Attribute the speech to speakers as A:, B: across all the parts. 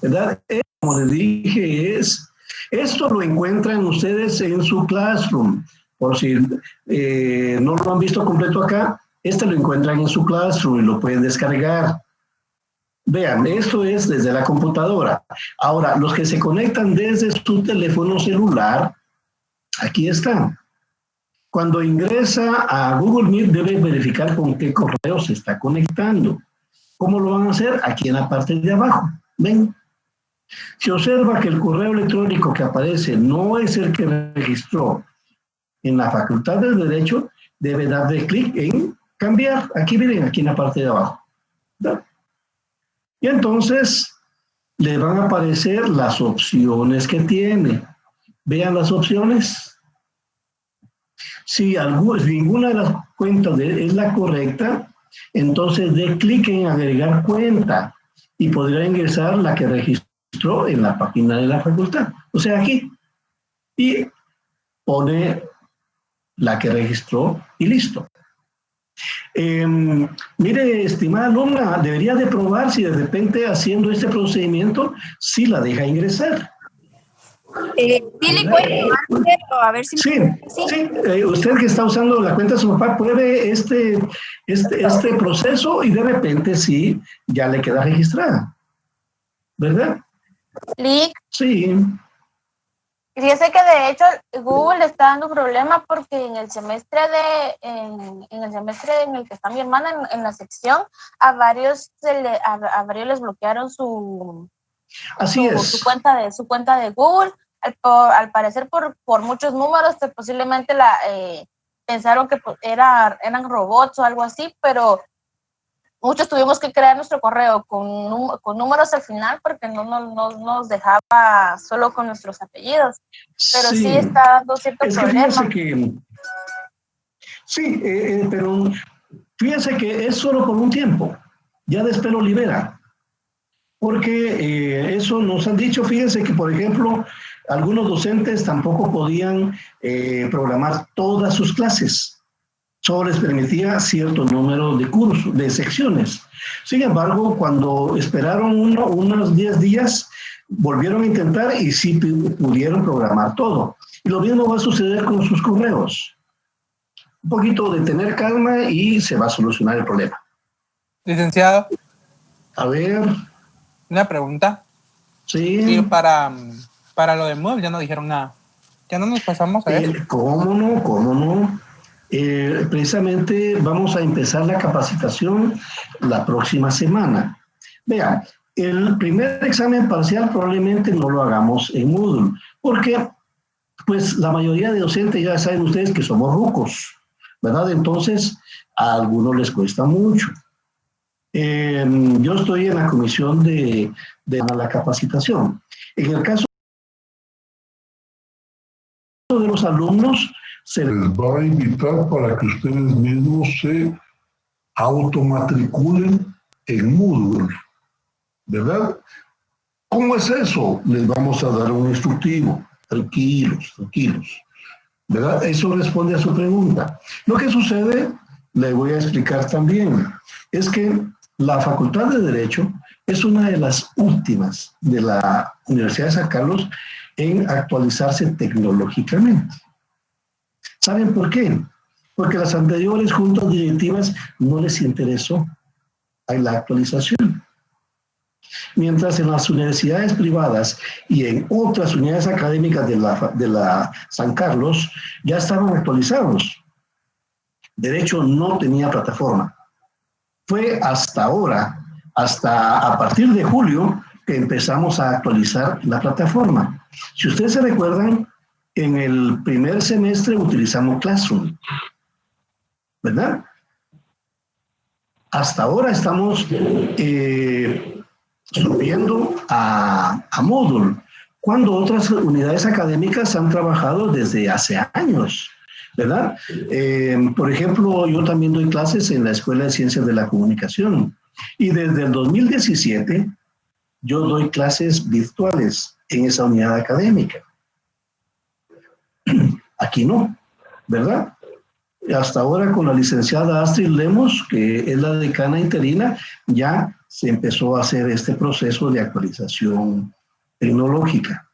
A: ¿verdad? Como les dije, esto lo encuentran ustedes en su Classroom. Por si no lo han visto completo acá, este lo encuentran en su Classroom y lo pueden descargar. Vean, esto es desde la computadora. Ahora, los que se conectan desde su teléfono celular, aquí están. Cuando ingresa a Google Meet debe verificar con qué correo se está conectando. ¿Cómo lo van a hacer? Aquí en la parte de abajo. ¿Ven? Si observa que el correo electrónico que aparece no es el que registró en la Facultad de Derecho, debe darle clic en cambiar. Aquí miren, aquí en la parte de abajo. ¿Verdad? Y entonces le van a aparecer las opciones que tiene. Vean las opciones. Si ninguna de las cuentas es la correcta, entonces dé clic en agregar cuenta y podrá ingresar la que registró en la página de la facultad. O sea, aquí. Y pone la que registró y listo. Mire, estimada alumna, debería de probar si de repente haciendo este procedimiento, sí la deja ingresar.
B: Sí, le cuento, a ver si
A: sí, usted que está usando la cuenta de su papá, pruebe este proceso y de repente sí, ya le queda registrada. ¿Verdad?
B: Lick.
A: Sí.
B: Fíjese que de hecho Google le está dando problema porque en el semestre en el que está mi hermana en la sección, a varios les bloquearon su cuenta de Google. Al parecer por muchos números, que posiblemente pensaron que eran robots o algo así, pero muchos tuvimos que crear nuestro correo con números al final porque no nos dejaba solo con nuestros apellidos. Pero sí está dando cierto problema.
A: Pero fíjense que es solo por un tiempo. Ya después lo libera. Porque eso nos han dicho, fíjense que, por ejemplo, algunos docentes tampoco podían programar todas sus clases. Solo les permitía cierto número de cursos, de secciones. Sin embargo, cuando esperaron unos 10 días, volvieron a intentar y sí pudieron programar todo. Y lo mismo va a suceder con sus correos. Un poquito de tener calma y se va a solucionar el problema.
C: Licenciado.
A: A ver.
C: Una pregunta.
A: Sí.
C: Y para lo de Moodle ya no dijeron nada. Ya no nos pasamos a ver.
A: ¿Cómo no? Precisamente vamos a empezar la capacitación la próxima semana. Vean, el primer examen parcial probablemente no lo hagamos en Moodle, porque pues la mayoría de docentes ya saben ustedes que somos rucos, ¿verdad? Entonces a algunos les cuesta mucho. Yo estoy en la comisión de la capacitación. En el caso de los alumnos, se les va a invitar para que ustedes mismos se automatriculen en Moodle, ¿verdad? ¿Cómo es eso? Les vamos a dar un instructivo. Tranquilos, ¿verdad? Eso responde a su pregunta. Lo que sucede, le voy a explicar también, es que la Facultad de Derecho es una de las últimas de la Universidad de San Carlos en actualizarse tecnológicamente. ¿Saben por qué? Porque las anteriores juntas directivas no les interesó la actualización. Mientras en las universidades privadas y en otras unidades académicas de la San Carlos ya estaban actualizados. Derecho no tenía plataforma. Fue hasta ahora, hasta a partir de julio, que empezamos a actualizar la plataforma. Si ustedes se recuerdan, en el primer semestre utilizamos Classroom, ¿verdad? Hasta ahora estamos subiendo a Moodle, cuando otras unidades académicas han trabajado desde hace años, ¿verdad? Por ejemplo, yo también doy clases en la Escuela de Ciencias de la Comunicación y desde el 2017 yo doy clases virtuales en esa unidad académica. Aquí no, ¿verdad? hasta ahora con la licenciada Astrid Lemos, que es la decana interina, ya se empezó a hacer este proceso de actualización tecnológica,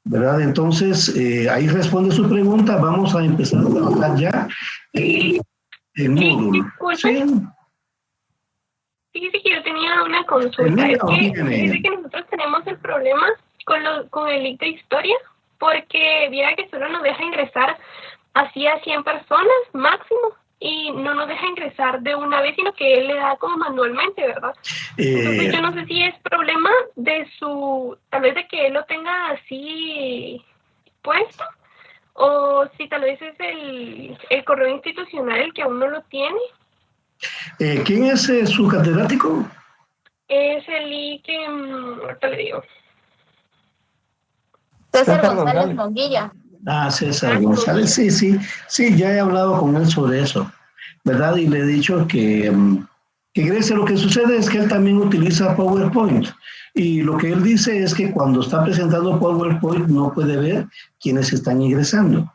A: ¿verdad? Entonces, ahí responde su pregunta. Vamos a empezar a trabajar ya en Moodle. ¿Sí?
D: Fíjese que yo tenía una consulta. Es que nosotros tenemos el problema con el link de historia, porque viera que solo nos deja ingresar así a 100 personas máximo, y no nos deja ingresar de una vez, sino que él le da como manualmente, ¿verdad? Entonces yo no sé si es problema de tal vez de que él lo tenga así puesto, o si tal vez es el correo institucional el que aún no lo tiene.
A: ¿Quién es su catedrático?
D: Es el que ahorita le digo.
B: César González Monguilla.
A: César González, sí, ya he hablado con él sobre eso, ¿verdad? Y le he dicho que Grecia, lo que sucede es que él también utiliza PowerPoint, y lo que él dice es que cuando está presentando PowerPoint no puede ver quiénes están ingresando.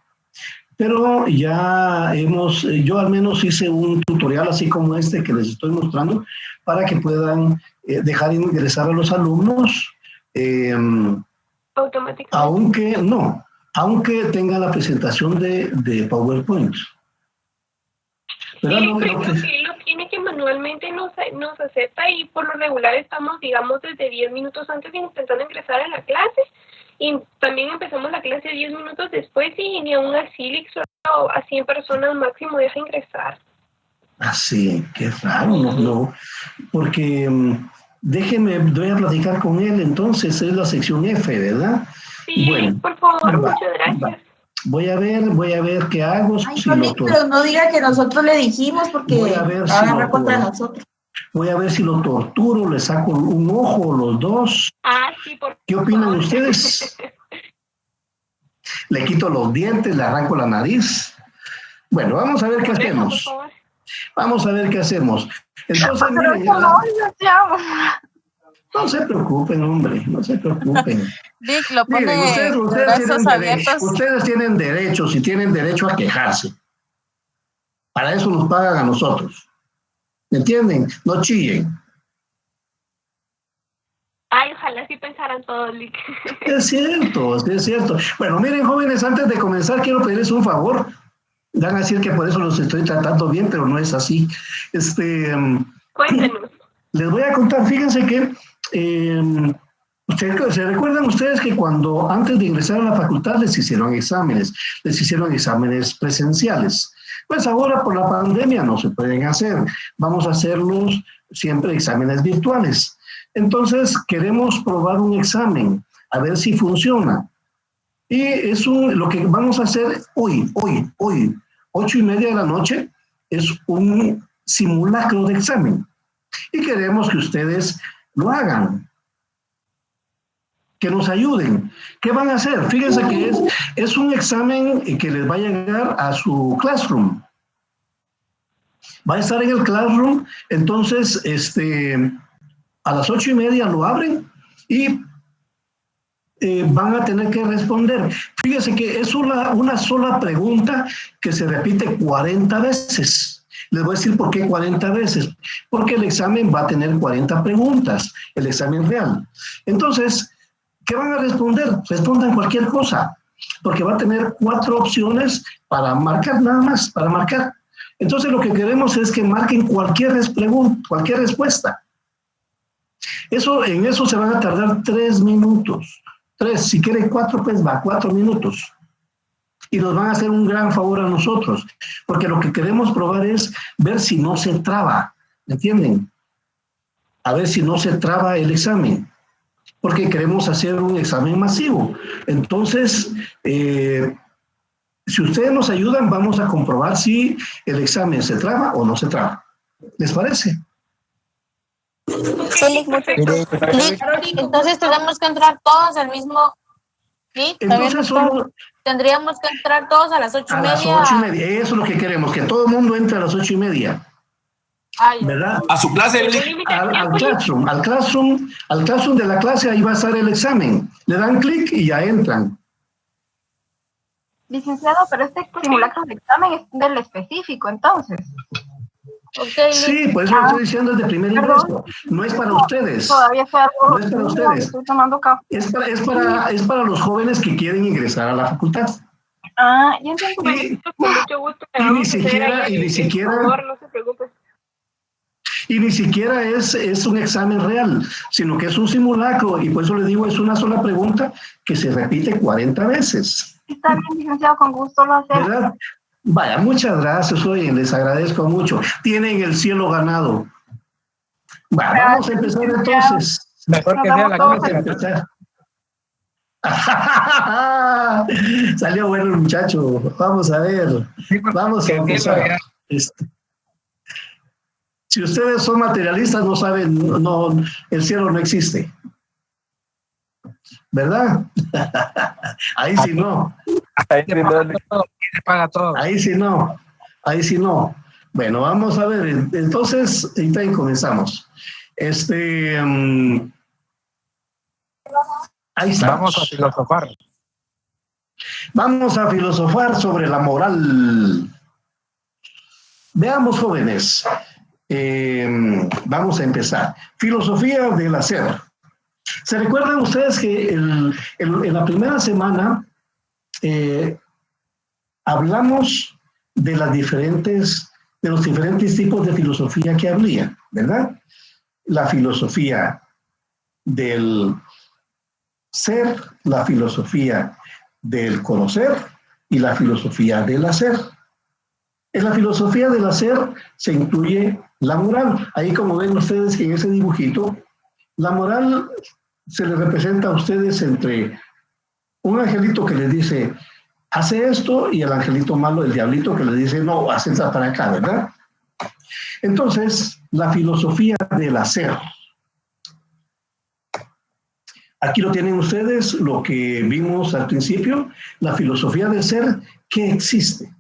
A: Pero ya yo al menos hice un tutorial así como este que les estoy mostrando, para que puedan dejar ingresar a los alumnos,
D: automáticamente.
A: Aunque tenga la presentación de PowerPoint.
D: ¿Verdad? Sí, creo que él lo tiene, que manualmente nos acepta, y por lo regular estamos, digamos, desde 10 minutos antes intentando ingresar a la clase, y también empezamos la clase 10 minutos después, y ni aún así solo a 100 personas máximo deja ingresar.
A: Así, qué raro, no, porque voy a platicar con él. Entonces es la sección F, ¿verdad?
D: Sí, bueno, por favor, muchas gracias.
A: Voy a ver qué hago.
E: Ay, pero no diga que nosotros le dijimos, porque
A: voy a ver
E: contra nosotros.
A: Voy a ver si lo torturo, le saco un ojo, los dos.
D: Sí, por
A: ¿Qué opinan ustedes? Le quito los dientes, le arranco la nariz. Bueno, vamos a ver qué hacemos. Vamos a ver qué hacemos. Entonces, miren, no se preocupen, hombre, no se preocupen.
B: Vic, lo pone.
A: Miren, ustedes tienen derechos, y tienen derecho a quejarse. Para eso nos pagan a nosotros. ¿Me entienden? No chillen.
D: Ojalá sí pensaran todos, Lick.
A: Es cierto. Bueno, miren, jóvenes, antes de comenzar quiero pedirles un favor. Van a decir que por eso los estoy tratando bien, pero no es así.
D: Cuéntenos.
A: Les voy a contar, fíjense que ¿se recuerdan ustedes que cuando antes de ingresar a la facultad les hicieron exámenes presenciales? Pues ahora por la pandemia no se pueden hacer. Vamos a hacerlos siempre exámenes virtuales. Entonces queremos probar un examen, a ver si funciona. Y eso, lo que vamos a hacer hoy, 8:30 de la noche, es un simulacro de examen. Y queremos que ustedes lo hagan, que nos ayuden. ¿Qué van a hacer? Fíjense que es un examen que les va a llegar a su Classroom. Va a estar en el Classroom. Entonces, a las 8:30 lo abren y van a tener que responder. Fíjense que es una sola pregunta que se repite 40 veces. Les voy a decir por qué 40 veces. Porque el examen va a tener 40 preguntas, el examen real. Entonces, ¿qué van a responder? Respondan cualquier cosa, porque va a tener 4 opciones para marcar, nada más, para marcar. Entonces, lo que queremos es que marquen cualquier respuesta. En eso se van a tardar 3 minutos. 3, si quieren 4, pues va, 4 minutos. Y nos van a hacer un gran favor a nosotros, porque lo que queremos probar es ver si no se traba, ¿me entienden? A ver si no se traba el examen, porque queremos hacer un examen masivo. Entonces, si ustedes nos ayudan, vamos a comprobar si el examen se traba o no se traba. ¿Les parece?
B: Sí, entonces tenemos que entrar todos al mismo. ¿Sí?
A: Entonces
B: tendríamos que entrar todos a las 8:30.
A: A las 8:30, eso es lo que queremos, que todo el mundo entre a las 8:30. ¿Verdad?
F: A su clase.
A: Al classroom de la clase, ahí va a estar el examen. Le dan clic y ya entran.
F: Licenciado, pero este simulacro de examen es del específico, entonces.
B: Okay,
A: sí, pues lo estoy diciendo desde primer ingreso. No es para ustedes.
F: Todavía fue algo.
A: No es para ustedes.
F: Estoy tomando café.
A: Es para los jóvenes que quieren ingresar a la facultad.
F: Ah, ya entendí.
D: Con mucho gusto.
A: Y ni siquiera,
D: no se preocupe.
A: Y ni siquiera es un examen real, sino que es un simulacro, y por eso le digo, es una sola pregunta que se repite 40 veces.
F: Está bien, licenciado, con gusto lo hacemos.
A: ¿Verdad? Vaya, muchas gracias, oye, les agradezco mucho. Tienen el cielo ganado. Bueno, vamos a empezar entonces.
C: Mejor que sea la
A: clase. Salió bueno el muchacho. Vamos a ver. Vamos a empezar. Si ustedes son materialistas, no saben, no, el cielo no existe. ¿Verdad? Ahí sí no. Ahí sí no. Ahí sí no. Bueno, vamos a ver. Entonces, ahí comenzamos. Ahí está.
C: Vamos a filosofar.
A: Vamos a filosofar sobre la moral. Veamos, jóvenes. Vamos a empezar. Filosofía del hacer. ¿Se recuerdan ustedes que en la primera semana hablamos de los diferentes tipos de filosofía que habría, ¿verdad? La filosofía del ser, la filosofía del conocer y la filosofía del hacer. En la filosofía del hacer se incluye la moral. Ahí, como ven ustedes en ese dibujito, la moral se le representa a ustedes entre un angelito que les dice, hace esto, y el angelito malo, el diablito, que le dice, no, haz esta para acá, ¿verdad? Entonces, la filosofía del hacer. Aquí lo tienen ustedes, lo que vimos al principio, la filosofía del ser que existe.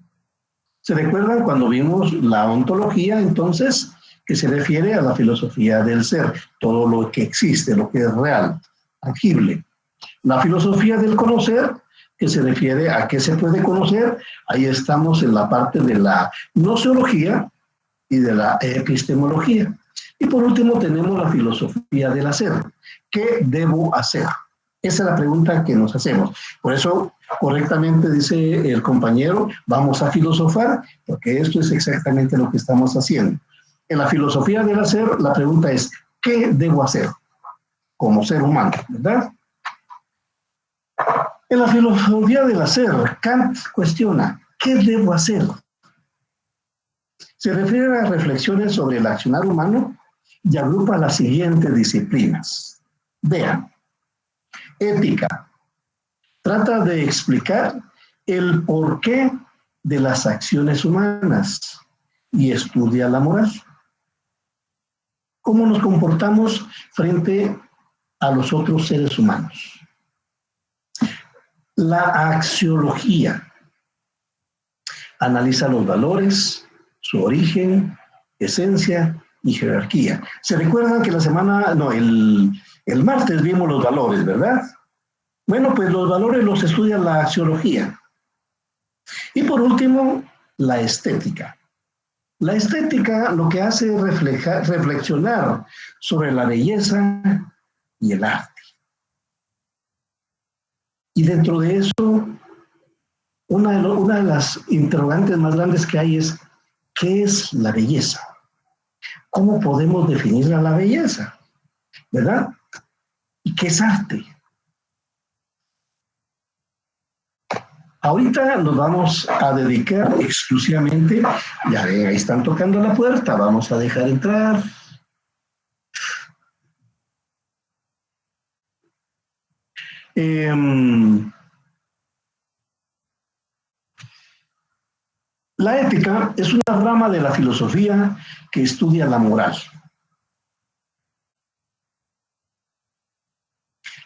A: ¿Se recuerdan cuando vimos la ontología, entonces, que se refiere a la filosofía del ser? Todo lo que existe, lo que es real, tangible. La filosofía del conocer, que se refiere a qué se puede conocer. Ahí estamos en la parte de la gnoseología y de la epistemología. Y por último tenemos la filosofía del hacer. ¿Qué debo hacer? Esa es la pregunta que nos hacemos. Por eso, correctamente dice el compañero, vamos a filosofar, porque esto es exactamente lo que estamos haciendo. En la filosofía del hacer, la pregunta es, ¿qué debo hacer como ser humano? ¿Verdad? En la filosofía del hacer, Kant cuestiona, ¿qué debo hacer? Se refiere a reflexiones sobre el accionar humano y agrupa las siguientes disciplinas. Vean, ética. Trata de explicar el porqué de las acciones humanas y estudia la moral. ¿Cómo nos comportamos frente a los otros seres humanos? La axiología analiza los valores, su origen, esencia y jerarquía. ¿Se recuerdan que el martes vimos los valores, verdad? Bueno, pues los valores los estudia la axiología. Y por último, la estética. La estética lo que hace es reflexionar sobre la belleza y el arte. Y dentro de eso, una de las interrogantes más grandes que hay es, ¿qué es la belleza? ¿Cómo podemos definir a la belleza? ¿Verdad? ¿Y qué es arte? Ahorita nos vamos a dedicar exclusivamente, ya ven, ahí están tocando la puerta, vamos a dejar entrar. La ética es una rama de la filosofía que estudia la moral.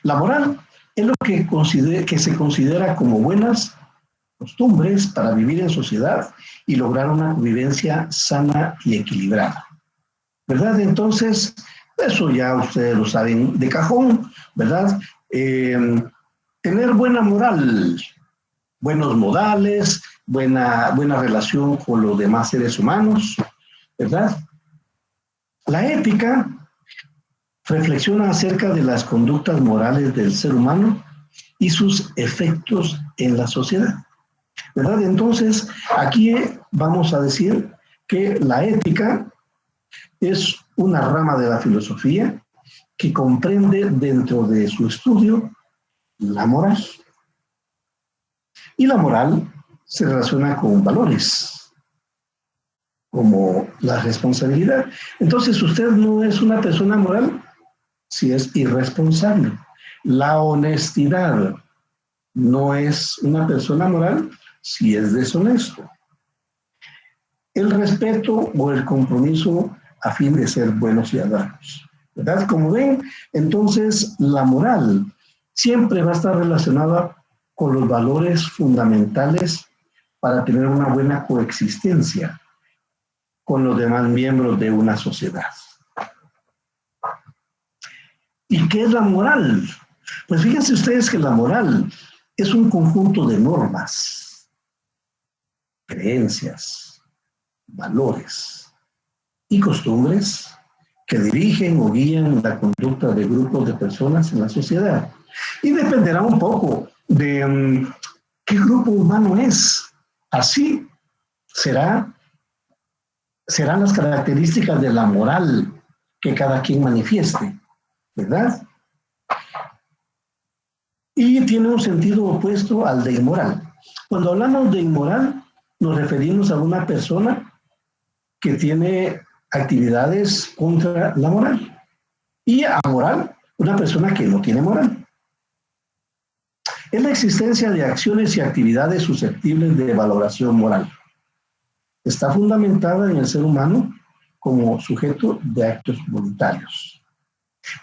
A: La moral es lo que se considera como buenas costumbres para vivir en sociedad y lograr una convivencia sana y equilibrada. ¿Verdad? Entonces, eso ya ustedes lo saben de cajón, ¿verdad? Tener buena moral buenos modales, buena relación con los demás seres humanos, ¿verdad? La ética reflexiona acerca de las conductas morales del ser humano y sus efectos en la sociedad, ¿verdad? Entonces, aquí vamos a decir que la ética es una rama de la filosofía que comprende dentro de su estudio la moral. Y la moral se relaciona con valores, como la responsabilidad. Entonces, usted no es una persona moral si es irresponsable. La honestidad no es una persona moral si es deshonesto. El respeto o el compromiso a fin de ser buenos ciudadanos, ¿verdad? Como ven, entonces la moral siempre va a estar relacionada con los valores fundamentales para tener una buena coexistencia con los demás miembros de una sociedad. ¿Y qué es la moral? Pues fíjense ustedes que la moral es un conjunto de normas, creencias, valores y costumbres que dirigen o guían la conducta de grupos de personas en la sociedad. Y dependerá un poco de qué grupo humano es. Así serán las características de la moral que cada quien manifieste, ¿verdad? Y tiene un sentido opuesto al de inmoral. Cuando hablamos de inmoral, nos referimos a una persona que tiene actividades contra la moral. Y amoral, una persona que no tiene moral. Es la existencia de acciones y actividades susceptibles de valoración moral. Está fundamentada en el ser humano como sujeto de actos voluntarios.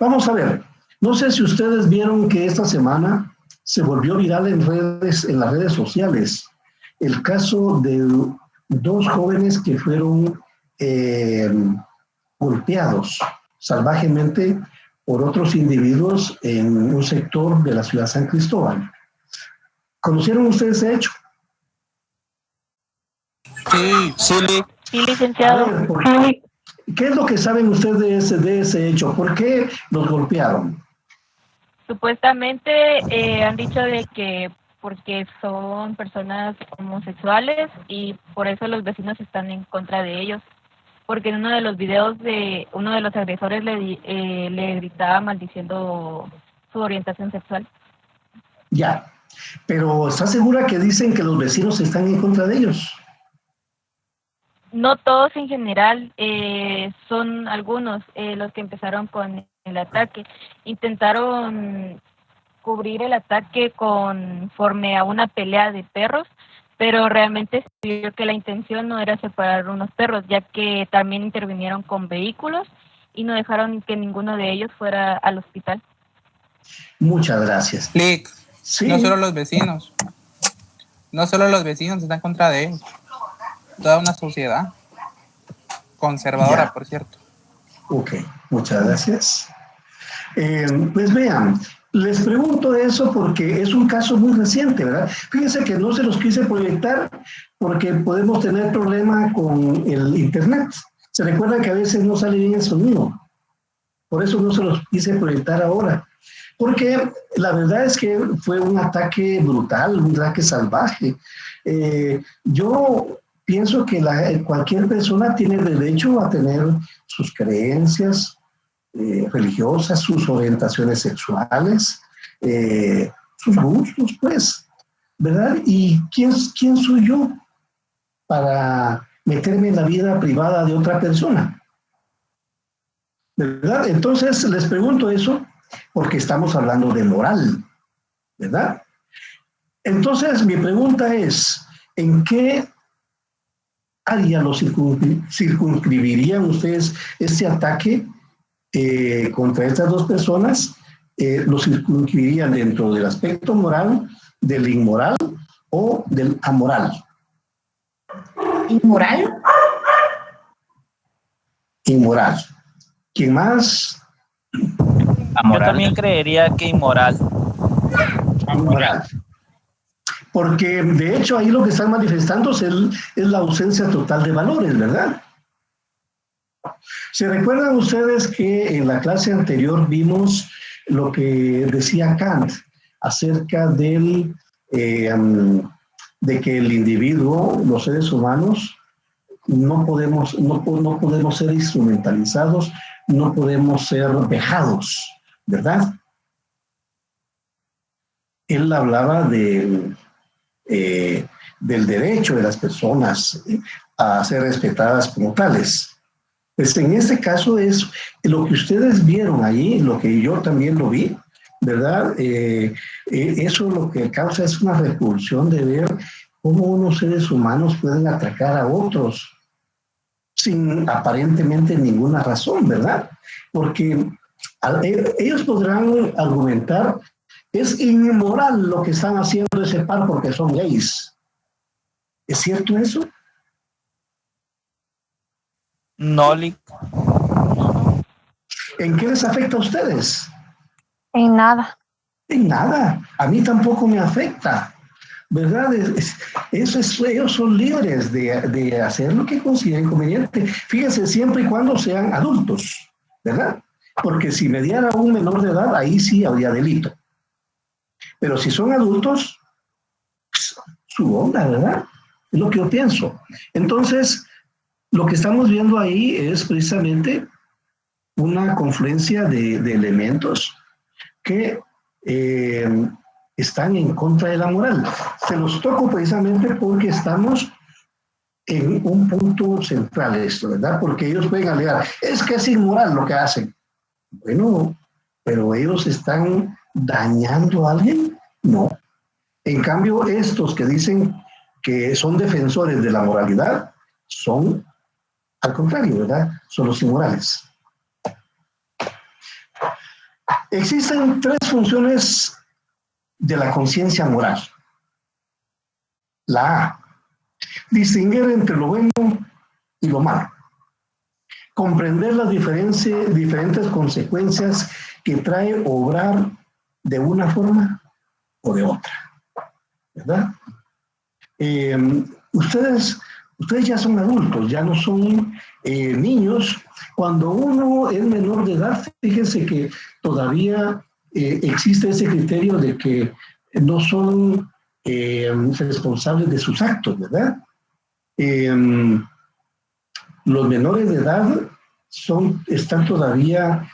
A: Vamos a ver, no sé si ustedes vieron que esta semana se volvió viral en las redes sociales el caso de dos jóvenes que fueron golpeados salvajemente por otros individuos en un sector de la ciudad de San Cristóbal. ¿Conocieron ustedes ese hecho?
G: Sí, licenciado.
A: A ver, ¿qué es lo que saben ustedes de ese hecho? ¿Por qué los golpearon?
G: Supuestamente han dicho de que porque son personas homosexuales y por eso los vecinos están en contra de ellos. Porque en uno de los videos de uno de los agresores le gritaba maldiciendo su orientación sexual.
A: Ya, pero ¿está segura que dicen que los vecinos están en contra de ellos?
G: No todos en general, son algunos los que empezaron con el ataque. Intentaron cubrir el ataque conforme a una pelea de perros, pero realmente se vio que la intención no era separar unos perros, ya que también intervinieron con vehículos y no dejaron que ninguno de ellos fuera al hospital.
A: Muchas gracias.
C: Lick,
A: sí.
C: No solo los vecinos están en contra de ellos. Toda una sociedad conservadora, ya. Por cierto.
A: Ok, muchas gracias. Pues vean, les pregunto eso porque es un caso muy reciente, ¿verdad? Fíjense que no se los quise proyectar porque podemos tener problema con el internet. Se recuerda que a veces no sale bien el sonido. Por eso no se los quise proyectar ahora. Porque la verdad es que fue un ataque brutal, un ataque salvaje. Yo pienso que cualquier persona tiene derecho a tener sus creencias religiosas, sus orientaciones sexuales, sus gustos, pues, ¿verdad? ¿Y quién soy yo para meterme en la vida privada de otra persona? ¿Verdad? Entonces, les pregunto eso porque estamos hablando de moral, ¿verdad? Entonces, mi pregunta es, ¿en qué área lo circunscribirían ustedes este ataque contra estas dos personas? ¿Lo circunscribirían dentro del aspecto moral, del inmoral o del amoral?
E: ¿Inmoral?
A: Inmoral. ¿Quién más?
H: Amoral. Yo también creería que inmoral.
A: Inmoral. Porque de hecho ahí lo que están manifestando es la ausencia total de valores, ¿verdad? ¿Se recuerdan ustedes que en la clase anterior vimos lo que decía Kant acerca de que el individuo, los seres humanos, no podemos ser instrumentalizados, no podemos ser vejados, ¿verdad? Él hablaba del derecho de las personas a ser respetadas como tales. Pues en este caso es lo que ustedes vieron ahí, lo que yo también lo vi, ¿verdad? Eso lo que causa es una repulsión de ver cómo unos seres humanos pueden atacar a otros sin aparentemente ninguna razón, ¿verdad? Porque ellos podrán argumentar, es inmoral lo que están haciendo ese par porque son gays. ¿Es cierto eso?
C: No, Lick.
A: ¿En qué les afecta a ustedes?
F: En nada.
A: En nada. A mí tampoco me afecta, ¿verdad? Ellos son libres de hacer lo que consideren conveniente. Fíjense, siempre y cuando sean adultos, ¿verdad? Porque si mediara un menor de edad, ahí sí habría delito. Pero si son adultos, pues, su onda, ¿verdad? Es lo que yo pienso. Entonces, lo que estamos viendo ahí es precisamente una confluencia de elementos que están en contra de la moral. Se los toco precisamente porque estamos en un punto central de esto, ¿verdad? Porque ellos pueden alegar, es que es inmoral lo que hacen. Bueno, pero ellos están dañando a alguien, no. En cambio, estos que dicen que son defensores de la moralidad, son al contrario, ¿verdad? Son los inmorales. Existen tres funciones de la conciencia moral. La A, distinguir entre lo bueno y lo malo. Comprender las diferentes consecuencias que trae obrar de una forma o de otra, ¿verdad? Ustedes ya son adultos, ya no son niños. Cuando uno es menor de edad, fíjense que todavía existe ese criterio de que no son responsables de sus actos, ¿verdad? Los menores de edad están todavía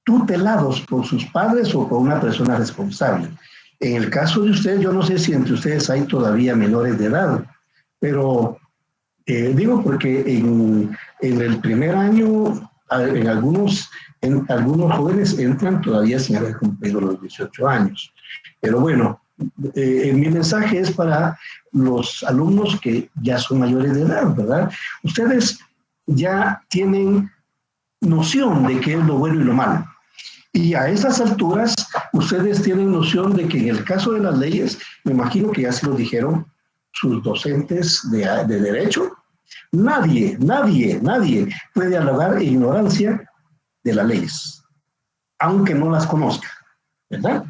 A: tutelados por sus padres o por una persona responsable. En el caso de ustedes, yo no sé si entre ustedes hay todavía menores de edad, pero digo porque en el primer año, en algunos jóvenes entran todavía sin haber cumplido los 18 años. Pero bueno, mi mensaje es para los alumnos que ya son mayores de edad, ¿verdad? Ustedes ya tienen noción de qué es lo bueno y lo malo. Y a esas alturas, ustedes tienen noción de que en el caso de las leyes, me imagino que ya se lo dijeron sus docentes de derecho, nadie puede alegar ignorancia de las leyes, aunque no las conozca, ¿verdad?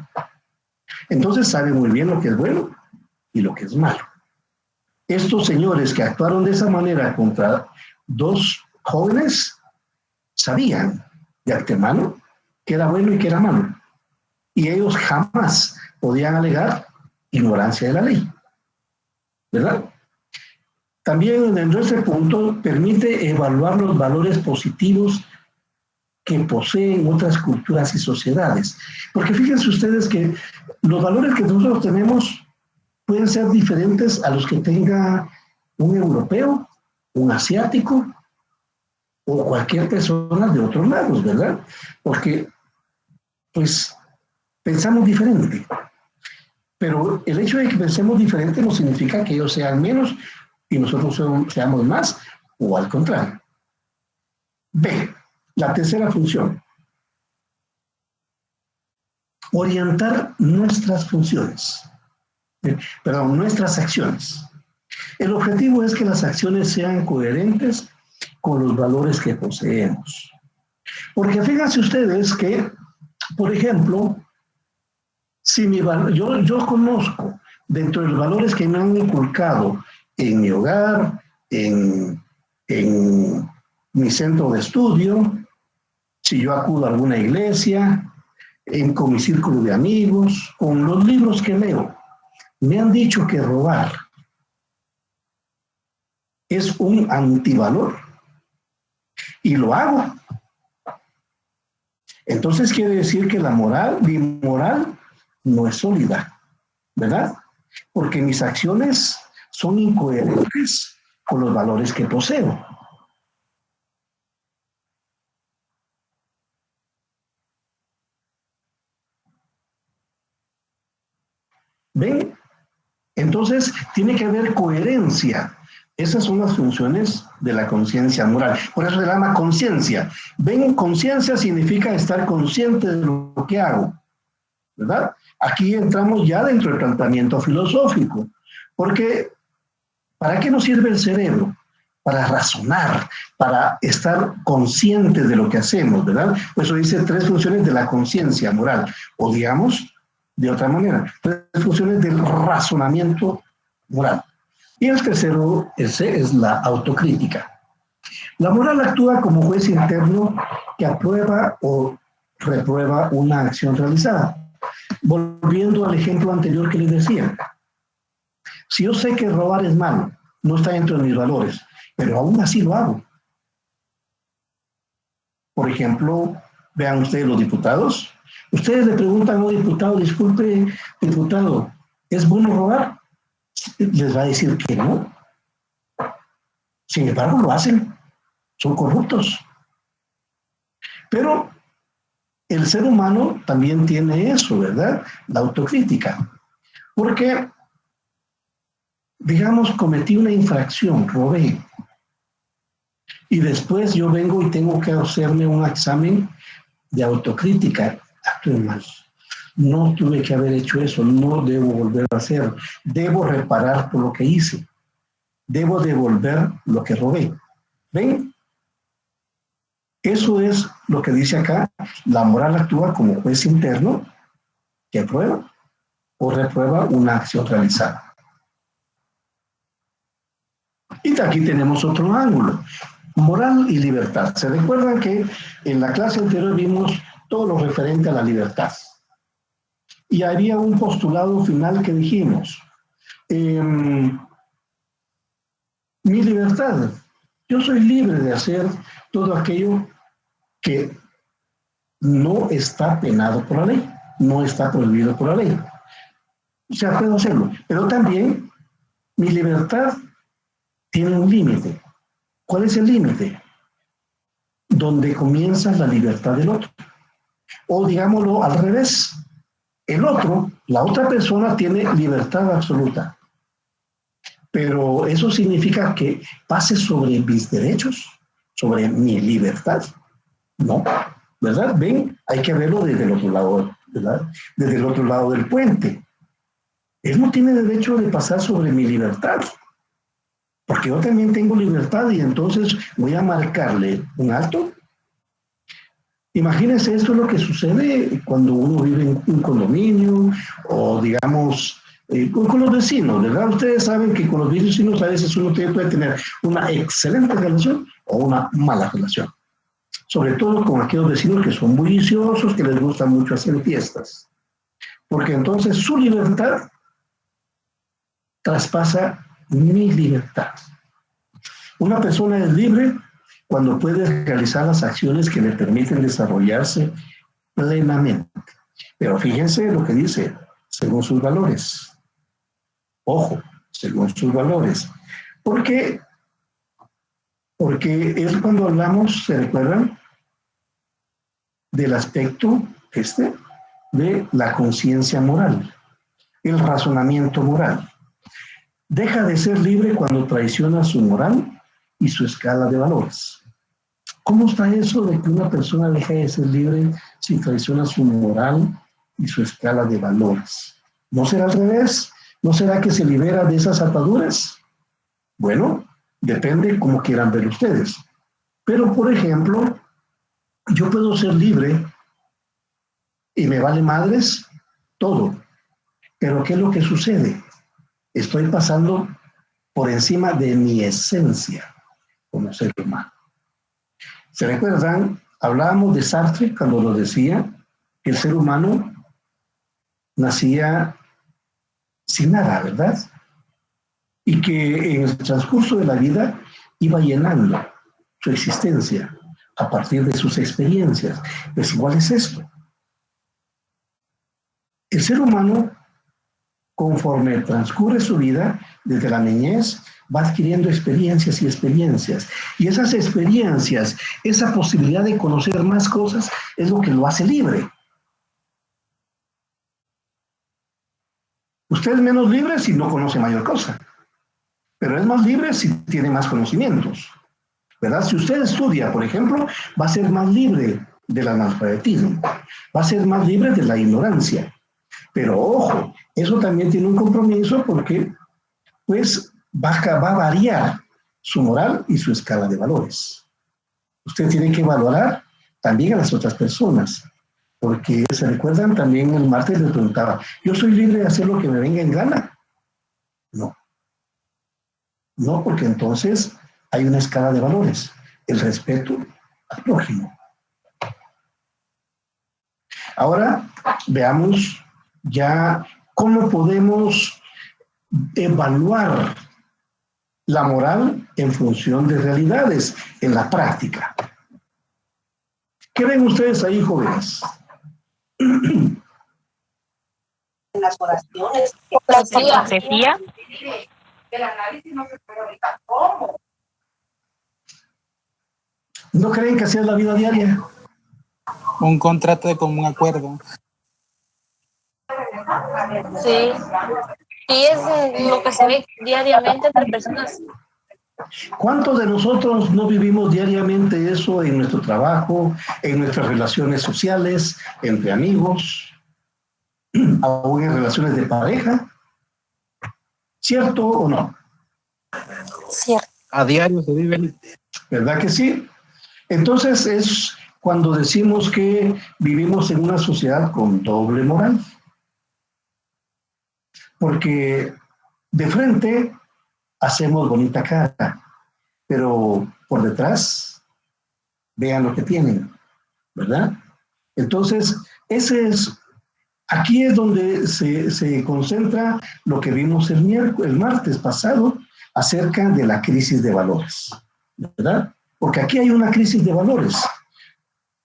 A: Entonces sabe muy bien lo que es bueno y lo que es malo. Estos señores que actuaron de esa manera contra dos jóvenes sabían de antemano que era bueno y que era malo. Y ellos jamás podían alegar ignorancia de la ley, ¿verdad? También en este punto permite evaluar los valores positivos que poseen otras culturas y sociedades. Porque fíjense ustedes que los valores que nosotros tenemos pueden ser diferentes a los que tenga un europeo, un asiático o cualquier persona de otros lados, ¿verdad? Porque, pues, pensamos diferente. Pero el hecho de que pensemos diferente no significa que ellos sean menos y nosotros seamos más, o al contrario. B, la tercera función. Orientar nuestras funciones. Nuestras acciones. El objetivo es que las acciones sean coherentes con los valores que poseemos. Porque fíjense ustedes que, por ejemplo, si yo conozco dentro de los valores que me han inculcado en mi hogar, en mi centro de estudio, si yo acudo a alguna iglesia, con mi círculo de amigos, con los libros que leo, me han dicho que robar es un antivalor y lo hago. Entonces quiere decir que mi moral no es sólida, ¿verdad? Porque mis acciones son incoherentes con los valores que poseo. ¿Ven? Entonces, tiene que haber coherencia. Esas son las funciones de la conciencia moral. Por eso se llama conciencia. ¿Ven? Conciencia significa estar consciente de lo que hago, ¿verdad? Aquí entramos ya dentro del planteamiento filosófico. Porque, ¿para qué nos sirve el cerebro? Para razonar, para estar conscientes de lo que hacemos, ¿verdad? Por eso dice 3 funciones de la conciencia moral. O digamos, de otra manera, 3 funciones del razonamiento moral. Y el tercero, ese es la autocrítica. La moral actúa como juez interno que aprueba o reprueba una acción realizada. Volviendo al ejemplo anterior que les decía, si yo sé que robar es malo, no está dentro de mis valores, pero aún así lo hago. Por ejemplo, vean ustedes los diputados. Ustedes le preguntan a un diputado, disculpe, diputado, ¿es bueno robar? Les va a decir que no. Sin embargo, lo hacen. Son corruptos. Pero el ser humano también tiene eso, ¿verdad? La autocrítica. Porque, digamos, cometí una infracción, robé. Y después yo vengo y tengo que hacerme un examen de autocrítica. Actué mal. No tuve que haber hecho eso, no debo volver a hacerlo. Debo reparar por lo que hice. Debo devolver lo que robé. ¿Ven? Eso es lo que dice acá. La moral actúa como juez interno que aprueba o reprueba una acción realizada. Y aquí tenemos otro ángulo. Moral y libertad. ¿Se recuerdan que en la clase anterior vimos todo lo referente a la libertad? Y había un postulado final que dijimos, mi libertad, yo soy libre de hacer todo aquello que no está penado por la ley, no está prohibido por la ley. O sea, puedo hacerlo, pero también mi libertad tiene un límite. ¿Cuál es el límite? Donde comienza la libertad del otro. O digámoslo al revés. El otro, la otra persona tiene libertad absoluta. Pero eso significa que pase sobre mis derechos, sobre mi libertad. No, ¿verdad? Ven, hay que verlo desde el otro lado, ¿verdad? Desde el otro lado del puente. Él no tiene derecho de pasar sobre mi libertad. Porque yo también tengo libertad y entonces voy a marcarle un alto. Imagínense, esto es lo que sucede cuando uno vive en un condominio o, digamos, con los vecinos, ¿verdad? Ustedes saben que con los vecinos a veces uno puede tener una excelente relación o una mala relación. Sobre todo con aquellos vecinos que son muy viciosos, que les gusta mucho hacer fiestas. Porque entonces su libertad traspasa mi libertad. Una persona es libre cuando puede realizar las acciones que le permiten desarrollarse plenamente. Pero fíjense lo que dice, según sus valores. Ojo, según sus valores. ¿Por qué? Porque es cuando hablamos, ¿se recuerdan? Del aspecto de la conciencia moral, el razonamiento moral. Deja de ser libre cuando traiciona su moral y su escala de valores. ¿Cómo está eso de que una persona deja de ser libre si traiciona su moral y su escala de valores? ¿No será al revés? ¿No será que se libera de esas ataduras? Bueno, depende como quieran ver ustedes. Pero, por ejemplo, yo puedo ser libre y me vale madres todo. Pero ¿qué es lo que sucede? estoy pasando por encima de mi esencia como ser humano. ¿Se recuerdan? Hablábamos de Sartre cuando nos decía que el ser humano nacía sin nada, ¿verdad? Y que en el transcurso de la vida iba llenando su existencia a partir de sus experiencias. Pues igual es esto. El ser humano, conforme transcurre su vida, desde la niñez, va adquiriendo experiencias y experiencias. Y esas experiencias, esa posibilidad de conocer más cosas, es lo que lo hace libre. Usted es menos libre si no conoce mayor cosa, pero es más libre si tiene más conocimientos, ¿verdad? Si usted estudia, por ejemplo, va a ser más libre del analfabetismo, va a ser más libre de la ignorancia. Pero ojo, eso también tiene un compromiso porque pues va a variar su moral y su escala de valores. Usted tiene que valorar también a las otras personas, porque se recuerdan también el martes les preguntaba, ¿yo soy libre de hacer lo que me venga en gana? No. No, porque entonces hay una escala de valores, el respeto al prójimo. Ahora veamos ya cómo podemos evaluar la moral en función de realidades en la práctica. ¿Qué ven ustedes ahí, jóvenes?
E: En las oraciones.
G: Profecía.
E: El análisis no se puede ahorita. ¿Cómo?
A: ¿No creen que así es la vida diaria?
C: Un contrato de común acuerdo.
B: Sí, sí es lo que se ve diariamente entre personas.
A: ¿Cuántos de nosotros no vivimos diariamente eso en nuestro trabajo, en nuestras relaciones sociales, entre amigos, aún en relaciones de pareja? ¿Cierto o no?
B: Cierto.
C: A diario se vive.
A: ¿Verdad que sí? Entonces es cuando decimos que vivimos en una sociedad con doble moral. Porque de frente hacemos bonita cara, pero por detrás vean lo que tienen, ¿verdad? Entonces, aquí es donde se concentra lo que vimos el martes pasado acerca de la crisis de valores, ¿verdad? Porque aquí hay una crisis de valores.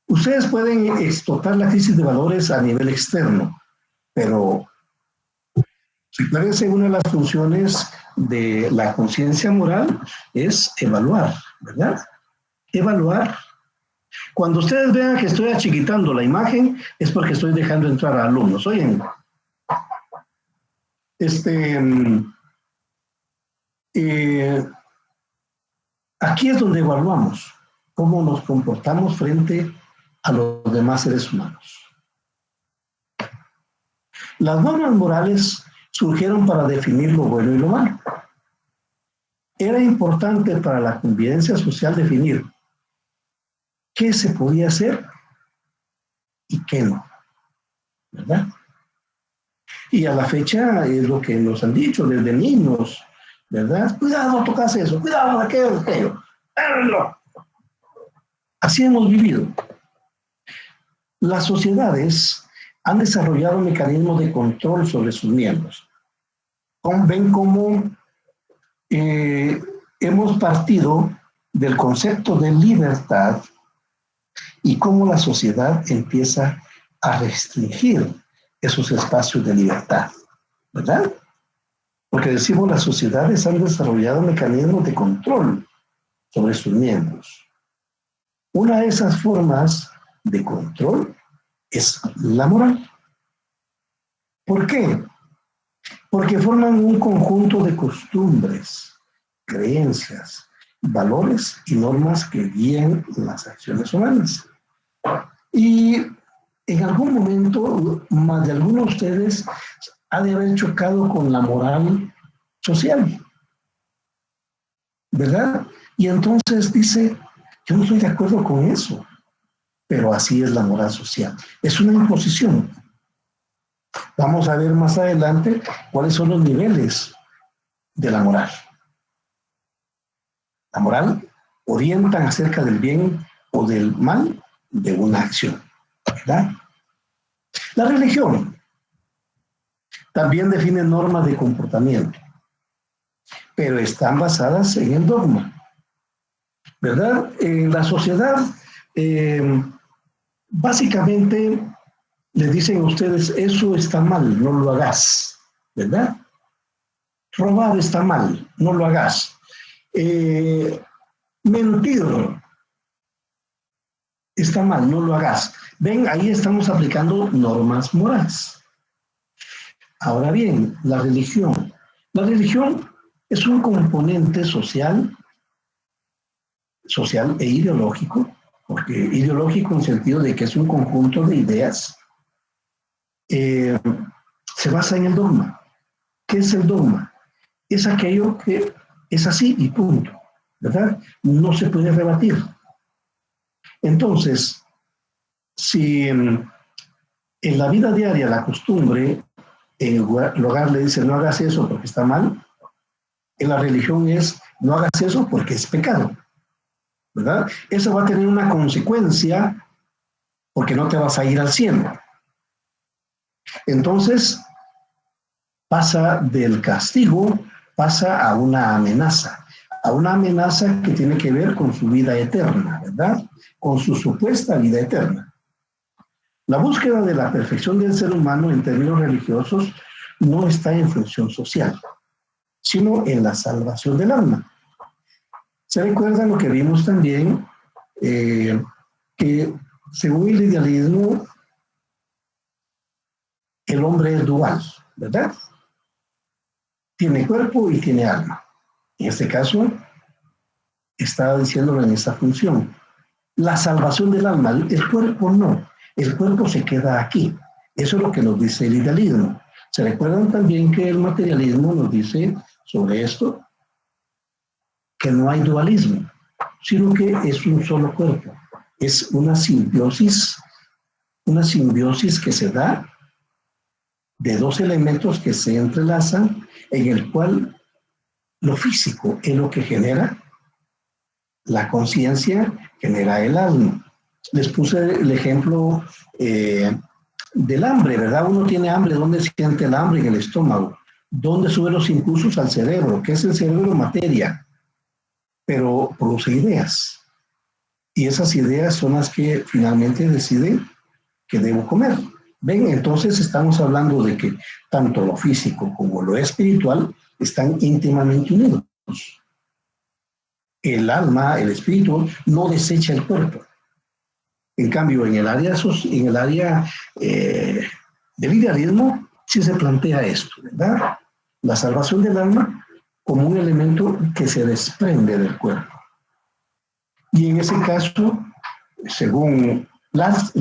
A: Ustedes pueden explotar la crisis de valores a nivel externo, pero recuérdense, una de las funciones de la conciencia moral es evaluar, ¿verdad? Evaluar. Cuando ustedes vean que estoy achiquitando la imagen, es porque estoy dejando entrar a alumnos. Oyen, aquí es donde evaluamos cómo nos comportamos frente a los demás seres humanos. Las normas morales surgieron para definir lo bueno y lo malo. Era importante para la convivencia social definir qué se podía hacer y qué no, ¿verdad? Y a la fecha es lo que nos han dicho desde niños, ¿verdad? Cuidado, tocas eso, cuidado, aquello. Así hemos vivido. Las sociedades han desarrollado mecanismos de control sobre sus miembros. Ven cómo hemos partido del concepto de libertad y cómo la sociedad empieza a restringir esos espacios de libertad, ¿verdad? Porque decimos las sociedades han desarrollado mecanismos de control sobre sus miembros. Una de esas formas de control es la moral. ¿Por qué? Porque forman un conjunto de costumbres, creencias, valores y normas que guían las acciones humanas. Y en algún momento, más de algunos de ustedes ha de haber chocado con la moral social, ¿verdad? Y entonces dice, yo no estoy de acuerdo con eso, pero así es la moral social. Es una imposición. Vamos a ver más adelante cuáles son los niveles de la moral. La moral orienta acerca del bien o del mal de una acción, ¿verdad? La religión también define normas de comportamiento, pero están basadas en el dogma, ¿verdad? En la sociedad, básicamente le dicen a ustedes, eso está mal, no lo hagas, ¿verdad? Robar está mal, no lo hagas. Mentir está mal, no lo hagas. Ven, ahí estamos aplicando normas morales. Ahora bien, la religión. La religión es un componente social e ideológico, porque ideológico en el sentido de que es un conjunto de ideas, se basa en el dogma. ¿Qué es el dogma? Es aquello que es así y punto, ¿verdad? No se puede rebatir. Entonces, si en la vida diaria la costumbre, en el hogar le dice no hagas eso porque está mal, en la religión es no hagas eso porque es pecado, ¿verdad? Eso va a tener una consecuencia porque no te vas a ir al cielo. Entonces, pasa del castigo, pasa a una amenaza que tiene que ver con su vida eterna, ¿verdad? Con su supuesta vida eterna. La búsqueda de la perfección del ser humano en términos religiosos no está en función social, sino en la salvación del alma. ¿Se recuerdan lo que vimos también? Que según el idealismo, el hombre es dual, ¿verdad? Tiene cuerpo y tiene alma. En este caso, está diciéndolo en esta función. La salvación del alma, el cuerpo no. El cuerpo se queda aquí. Eso es lo que nos dice el idealismo. ¿Se recuerdan también que el materialismo nos dice sobre esto? Que no hay dualismo, sino que es un solo cuerpo. Es una simbiosis que se da de dos elementos que se entrelazan, en el cual lo físico es lo que genera la conciencia, genera el alma. Les puse el ejemplo del hambre, ¿verdad? Uno tiene hambre, ¿dónde siente el hambre? En el estómago. ¿Dónde suben los impulsos? Al cerebro. ¿Qué es el cerebro? Materia. Pero produce ideas. Y esas ideas son las que finalmente deciden que debo comer. ¿Ven? Entonces estamos hablando de que tanto lo físico como lo espiritual están íntimamente unidos. El alma, el espíritu, no desecha el cuerpo. En cambio, en el área del idealismo, sí se plantea esto, ¿verdad? La salvación del alma como un elemento que se desprende del cuerpo. Y en ese caso, según las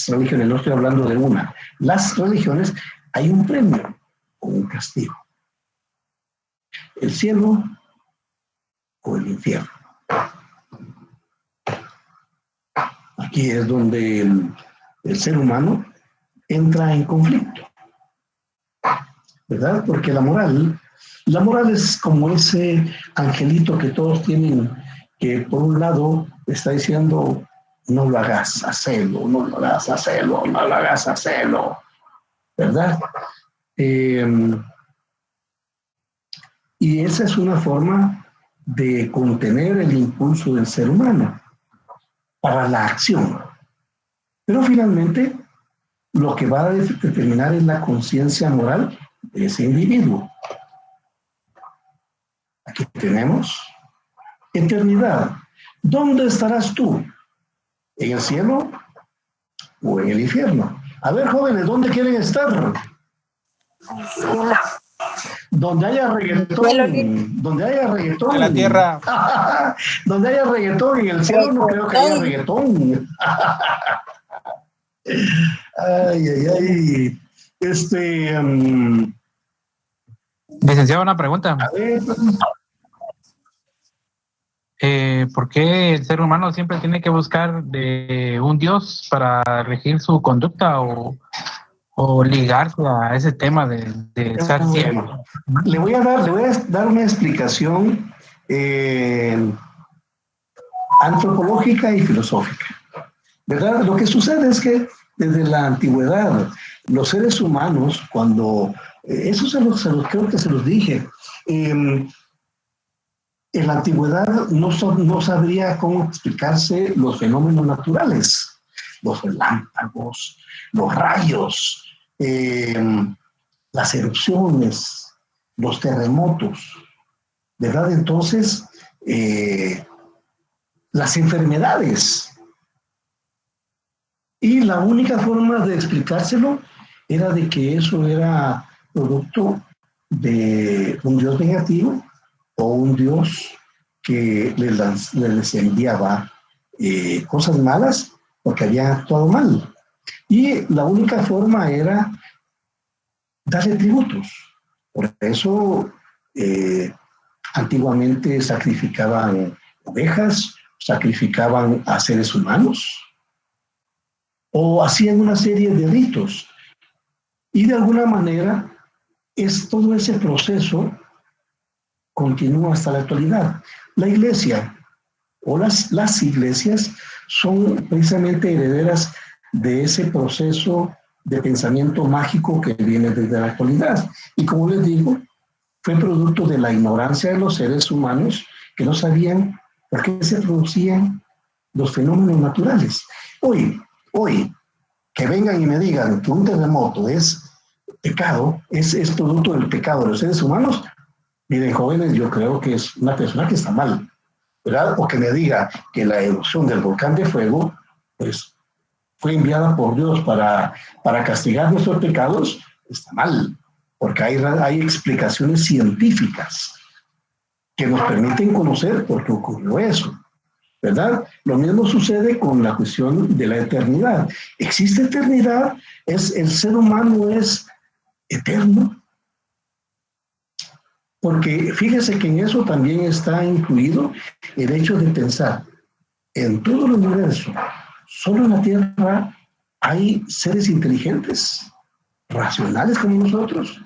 A: religiones, no estoy hablando de una, las religiones, hay un premio o un castigo. El cielo o el infierno. Aquí es donde el ser humano entra en conflicto, ¿verdad? Porque la moral es como ese angelito que todos tienen, que por un lado está diciendo, no lo hagas, hacelo, no lo hagas, hacelo, no lo hagas, hacelo, ¿verdad? Y esa es una forma de contener el impulso del ser humano para la acción. Pero finalmente, lo que va a determinar es la conciencia moral de ese individuo. Aquí tenemos eternidad. ¿Dónde estarás tú? ¿En el cielo o en el infierno? A ver, jóvenes, ¿dónde quieren estar?
F: En el cielo.
A: Donde haya reggaetón, donde haya reggaetón.
C: En la tierra.
A: Donde haya reggaetón, en el cielo no creo que haya reggaetón. Ay, ay, ay.
C: Licenciado, una pregunta.
A: A ver.
C: ¿Por qué el ser humano siempre tiene que buscar de un Dios para regir su conducta? ¿O
H: o ligarse a ese tema de ser ciego.
A: Le voy a dar una explicación antropológica y filosófica, ¿verdad? Lo que sucede es que desde la antigüedad, los seres humanos, cuando, eso creo que se los dije, en la antigüedad no sabría cómo explicarse los fenómenos naturales, los relámpagos, los rayos, las erupciones, los terremotos, ¿verdad? Entonces, las enfermedades. Y la única forma de explicárselo era de que eso era producto de un Dios negativo o un Dios que les enviaba cosas malas porque habían actuado mal. Y la única forma era darle tributos. Por eso antiguamente sacrificaban ovejas, sacrificaban a seres humanos o hacían una serie de ritos. Y de alguna manera todo ese proceso continúa hasta la actualidad. La iglesia o las iglesias son precisamente herederas de ese proceso de pensamiento mágico que viene desde la actualidad. Y como les digo, fue producto de la ignorancia de los seres humanos que no sabían por qué se producían los fenómenos naturales. Hoy, que vengan y me digan que un terremoto es pecado, es producto del pecado de los seres humanos, miren, jóvenes, yo creo que es una persona que está mal, ¿verdad? O que me diga que la erupción del volcán de fuego, pues, fue enviada por Dios para castigar nuestros pecados, está mal, porque hay explicaciones científicas que nos permiten conocer por qué ocurrió eso, ¿verdad? Lo mismo sucede con la cuestión de la eternidad. ¿Existe eternidad? ¿El ser humano es eterno? Porque fíjese que en eso también está incluido el hecho de pensar en todo el universo. Solo en la Tierra hay seres inteligentes, racionales como nosotros.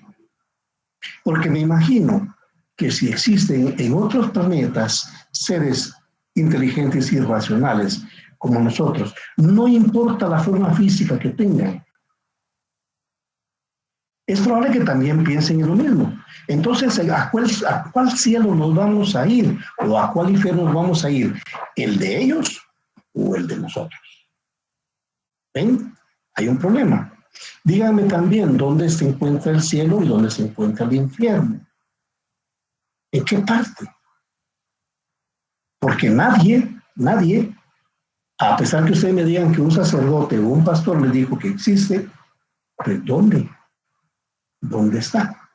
A: Porque me imagino que si existen en otros planetas seres inteligentes y racionales como nosotros, no importa la forma física que tengan, es probable que también piensen en lo mismo. Entonces, ¿a cuál cielo nos vamos a ir? ¿O a cuál infierno nos vamos a ir? ¿El de ellos o el de nosotros? ¿Ven? Hay un problema. Díganme también dónde se encuentra el cielo y dónde se encuentra el infierno. ¿En qué parte? Porque nadie, a pesar que ustedes me digan que un sacerdote o un pastor les dijo que existe, pues ¿dónde? ¿Dónde está?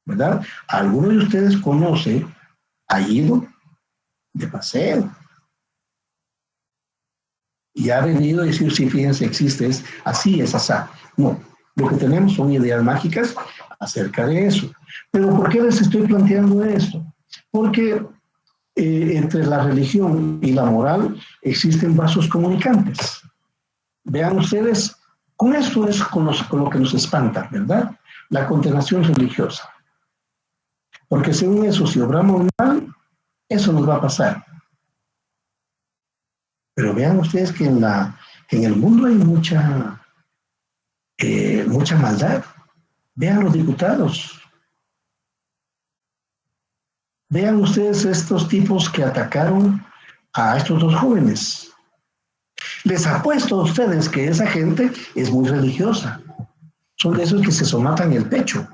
A: ¿Verdad? ¿Alguno de ustedes conoce, ha ido de paseo y ha venido a decir, sí, fíjense, existe, es así, es asá? No, lo que tenemos son ideas mágicas acerca de eso. Pero ¿por qué les estoy planteando esto? Porque entre la religión y la moral existen vasos comunicantes. Vean ustedes, con esto es con lo que nos espanta, ¿verdad? La condenación religiosa. Porque según eso, si obramos mal, eso nos va a pasar. Pero vean ustedes que en el mundo hay mucha maldad. Vean los diputados. Vean ustedes estos tipos que atacaron a estos dos jóvenes. Les apuesto a ustedes que esa gente es muy religiosa. Son de esos que se somatan el pecho.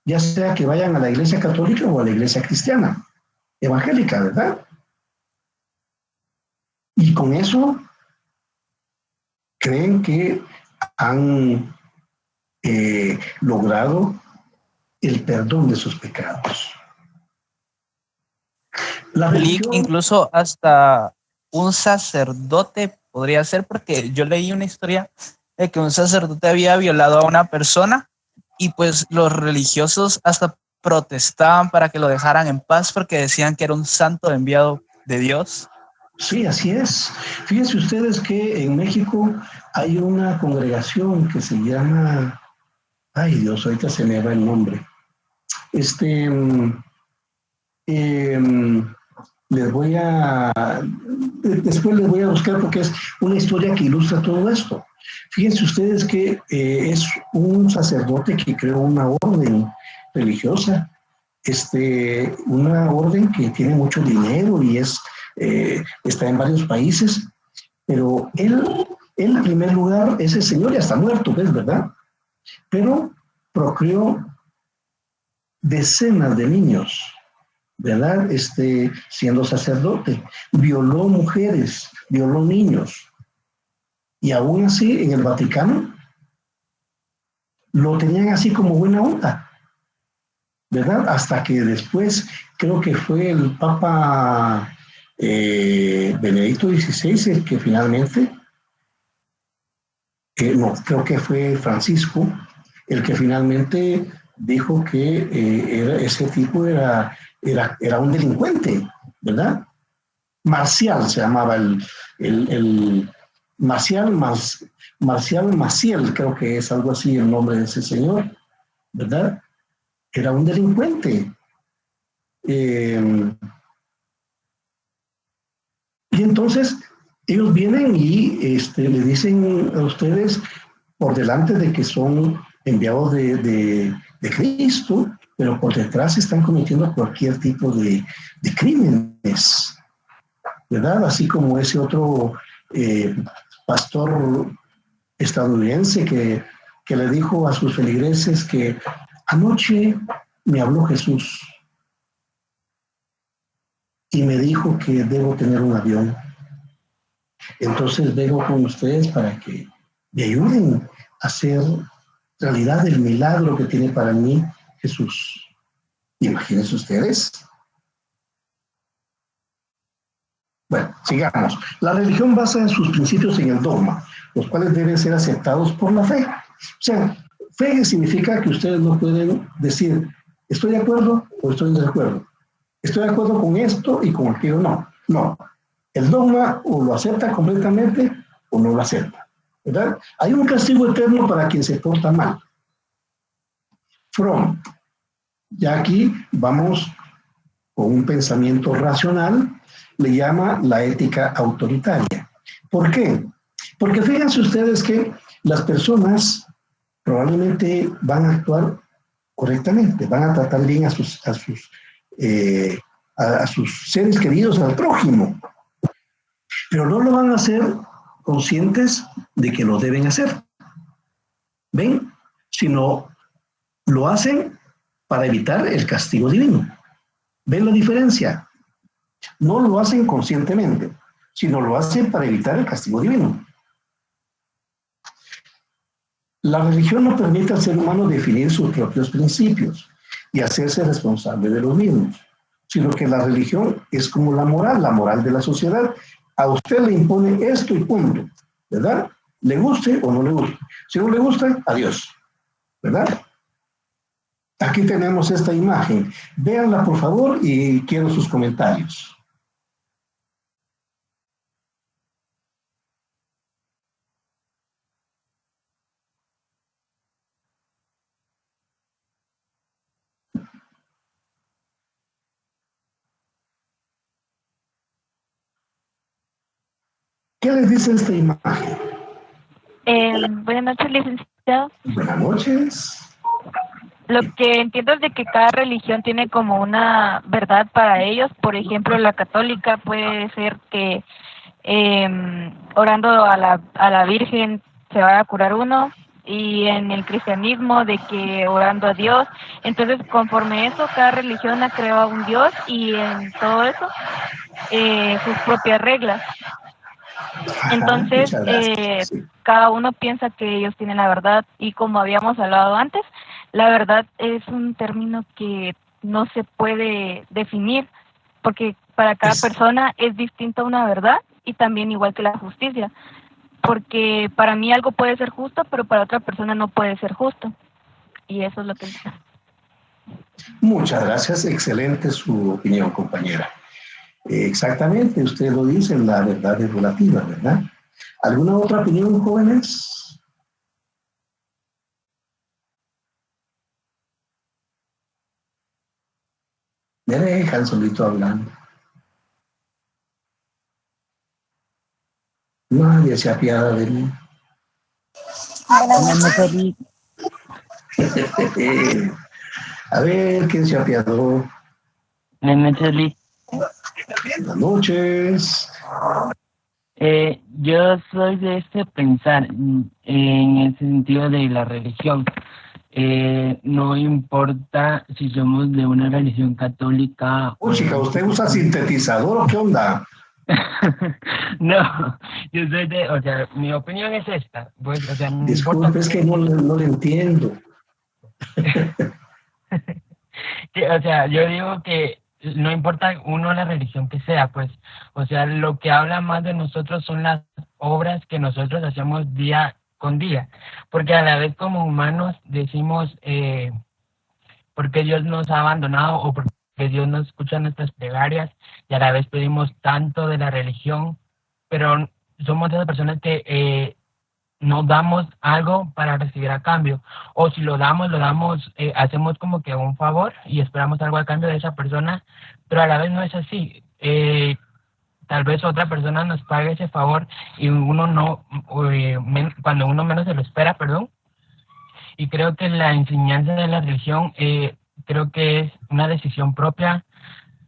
A: Ya sea que vayan a la iglesia católica o a la iglesia cristiana, evangélica, ¿verdad? Y con eso creen que han logrado el perdón de sus pecados. La religión,
C: incluso hasta un sacerdote podría ser, porque yo leí una historia de que un sacerdote había violado a una persona y pues los religiosos hasta protestaban para que lo dejaran en paz porque decían que era un santo enviado de Dios.
A: Sí, así es. Fíjense ustedes que en México hay una congregación que se llama, ay Dios, ahorita se me va el nombre. Después les voy a buscar porque es una historia que ilustra todo esto. Fíjense ustedes que es un sacerdote que creó una orden religiosa, una orden que tiene mucho dinero y está en varios países, pero él en primer lugar, ese señor ya está muerto, ¿ves, verdad? Pero procreó decenas de niños, ¿verdad? Siendo sacerdote, violó mujeres, violó niños, y aún así en el Vaticano lo tenían así como buena onda, ¿verdad? Hasta que después, creo que fue el Papa Benedicto XVI el que finalmente, no, creo que fue Francisco, el que finalmente dijo que ese tipo era un delincuente, ¿verdad? Marcial se llamaba el Marcial Maciel, creo que es algo así el nombre de ese señor, ¿verdad? Era un delincuente. Y entonces ellos vienen y le dicen a ustedes por delante de que son enviados de Cristo, pero por detrás están cometiendo cualquier tipo de crímenes, ¿verdad? Así como ese otro pastor estadounidense que le dijo a sus feligreses que anoche me habló Jesús y me dijo que debo tener un avión. Entonces vengo con ustedes para que me ayuden a hacer realidad el milagro que tiene para mí Jesús. Imagínense ustedes. Bueno, sigamos. La religión basa en sus principios en el dogma, los cuales deben ser aceptados por la fe. O sea, fe significa que ustedes no pueden decir, estoy de acuerdo o estoy de acuerdo. Estoy de acuerdo con esto y con aquello no. No. El dogma o lo acepta completamente o no lo acepta, ¿verdad? Hay un castigo eterno para quien se porta mal. Fromm. Ya aquí vamos con un pensamiento racional, le llama la ética autoritaria. ¿Por qué? Porque fíjense ustedes que las personas probablemente van a actuar correctamente, van a tratar bien a sus seres queridos, al prójimo, pero no lo van a hacer conscientes de que lo deben hacer. ¿Ven? Sino lo hacen para evitar el castigo divino. ¿Ven la diferencia? No lo hacen conscientemente, sino lo hacen para evitar el castigo divino. La religión no permite al ser humano definir sus propios principios y hacerse responsable de los mismos, sino que la religión es como la moral de la sociedad. A usted le impone esto y punto, ¿verdad? Le guste o no le guste. Si no le gusta, adiós, ¿verdad? Aquí tenemos esta imagen. Véanla, por favor, y quiero sus comentarios. ¿Qué les dice esta imagen?
G: Buenas noches, licenciado.
A: Buenas noches.
G: Lo que entiendo es de que cada religión tiene como una verdad para ellos. Por ejemplo, la católica puede ser que orando a la Virgen se va a curar uno, y en el cristianismo de que orando a Dios. Entonces, conforme eso, cada religión ha creado un Dios y en todo eso sus propias reglas. Entonces,
A: Sí.
G: cada uno piensa que ellos tienen la verdad, y como habíamos hablado antes, la verdad es un término que no se puede definir, porque para cada persona es distinta una verdad, y también igual que la justicia, porque para mí algo puede ser justo, pero para otra persona no puede ser justo, y eso es lo que...
A: Muchas gracias, excelente su opinión, compañera. Exactamente, usted lo dice, la verdad es relativa, ¿verdad? ¿Alguna otra opinión, jóvenes? Me dejan solito hablando. Nadie se apiada de mí. A ver, ¿quién se apiadó?
I: Buenas noches.
A: Buenas noches.
I: Yo soy de este pensar en el sentido de la religión. No importa si somos de una religión católica.
A: Chica, ¿usted usa sintetizador o qué onda?
I: No, yo soy de, o sea, mi opinión es esta. Pues, o sea, no
A: disculpe,
I: importa,
A: es que no le entiendo.
I: o sea, yo digo que no importa uno la religión que sea, pues, o sea, lo que habla más de nosotros son las obras que nosotros hacemos día con día, porque a la vez como humanos decimos, porque Dios nos ha abandonado o porque Dios no escucha nuestras plegarias, y a la vez pedimos tanto de la religión, pero somos de esas personas que no damos algo para recibir a cambio, o si lo damos, hacemos como que un favor y esperamos algo a cambio de esa persona, pero a la vez no es así. Tal vez otra persona nos pague ese favor y uno no, cuando uno menos se lo espera, perdón. Y creo que la enseñanza de la religión, creo que es una decisión propia,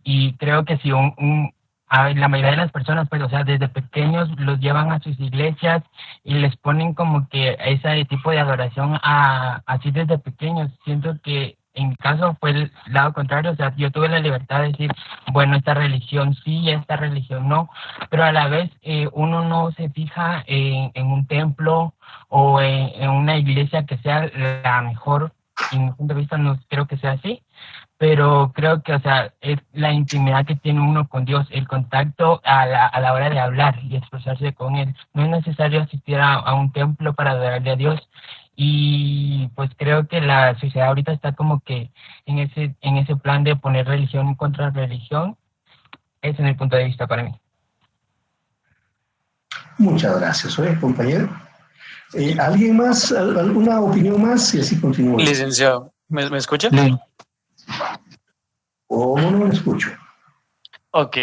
I: y creo que si la mayoría de las personas, pues, o sea, desde pequeños los llevan a sus iglesias y les ponen como que ese tipo de adoración así desde pequeños. Siento que en mi caso fue el lado contrario, o sea, yo tuve la libertad de decir, bueno, esta religión sí, esta religión no, pero a la vez uno no se fija en un templo o en una iglesia que sea la mejor. En mi punto de vista no creo que sea así, pero creo que, o sea, es la intimidad que tiene uno con Dios, el contacto a la hora de hablar y expresarse con Él. No es necesario asistir a un templo para adorarle a Dios, y pues creo que la sociedad ahorita está como que en ese plan de poner religión contra religión. Ese es mi punto de vista para mí.
A: Muchas gracias, compañero. ¿Alguien más? ¿Alguna opinión más? Y así continúa.
J: Licenciado, ¿me escucha?
H: Sí.
A: ¿Cómo no lo escucho?
J: Ok,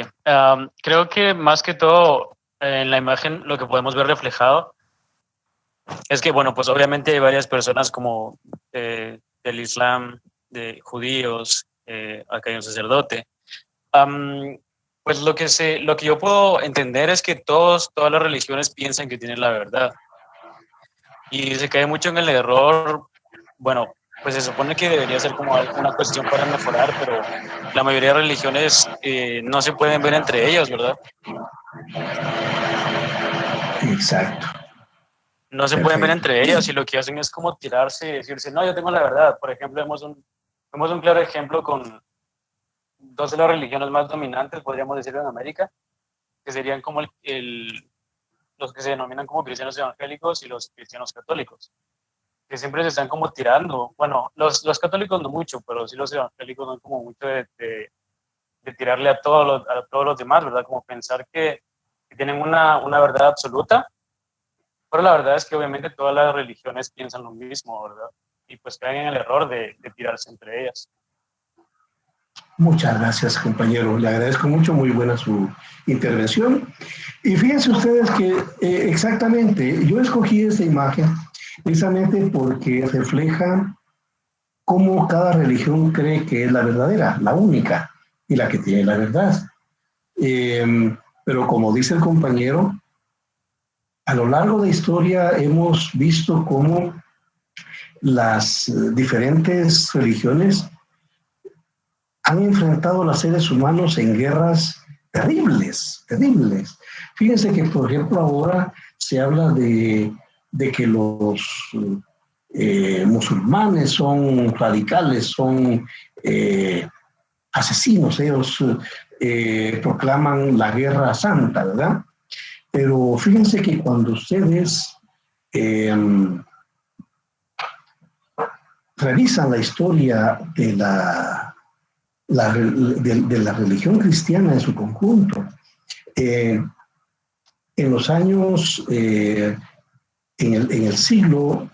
J: creo que más que todo en la imagen lo que podemos ver reflejado es que, bueno, pues obviamente hay varias personas como del Islam, de judíos, acá hay un sacerdote. Pues lo que yo puedo entender es que todas las religiones piensan que tienen la verdad, y se cae mucho en el error. Bueno, pues se supone que debería ser como una cuestión para mejorar, pero la mayoría de religiones no se pueden ver entre ellos, ¿verdad?
A: Exacto.
J: No se pueden ver entre ellos, y lo que hacen es como tirarse y decirse, no, yo tengo la verdad. Por ejemplo, vemos un claro ejemplo con dos de las religiones más dominantes, podríamos decirlo, en América, que serían como los que se denominan como cristianos evangélicos y los cristianos católicos, que siempre se están como tirando. Bueno, los católicos no mucho, pero sí los evangélicos no como mucho de tirarle a todos los demás, ¿verdad? Como pensar que tienen una verdad absoluta, pero la verdad es que obviamente todas las religiones piensan lo mismo, ¿verdad? Y pues caen en el error de tirarse entre ellas.
A: Muchas gracias, compañero. Le agradezco mucho, muy buena su intervención. Y fíjense ustedes que exactamente, yo escogí esta imagen precisamente porque refleja cómo cada religión cree que es la verdadera, la única, y la que tiene la verdad. Pero como dice el compañero, a lo largo de la historia hemos visto cómo las diferentes religiones han enfrentado a los seres humanos en guerras terribles, terribles. Fíjense que, por ejemplo, ahora se habla de que los musulmanes son radicales, son asesinos. Ellos proclaman la guerra santa, ¿verdad? Pero fíjense que cuando ustedes revisan la historia de la religión cristiana en su conjunto, en los años, en el siglo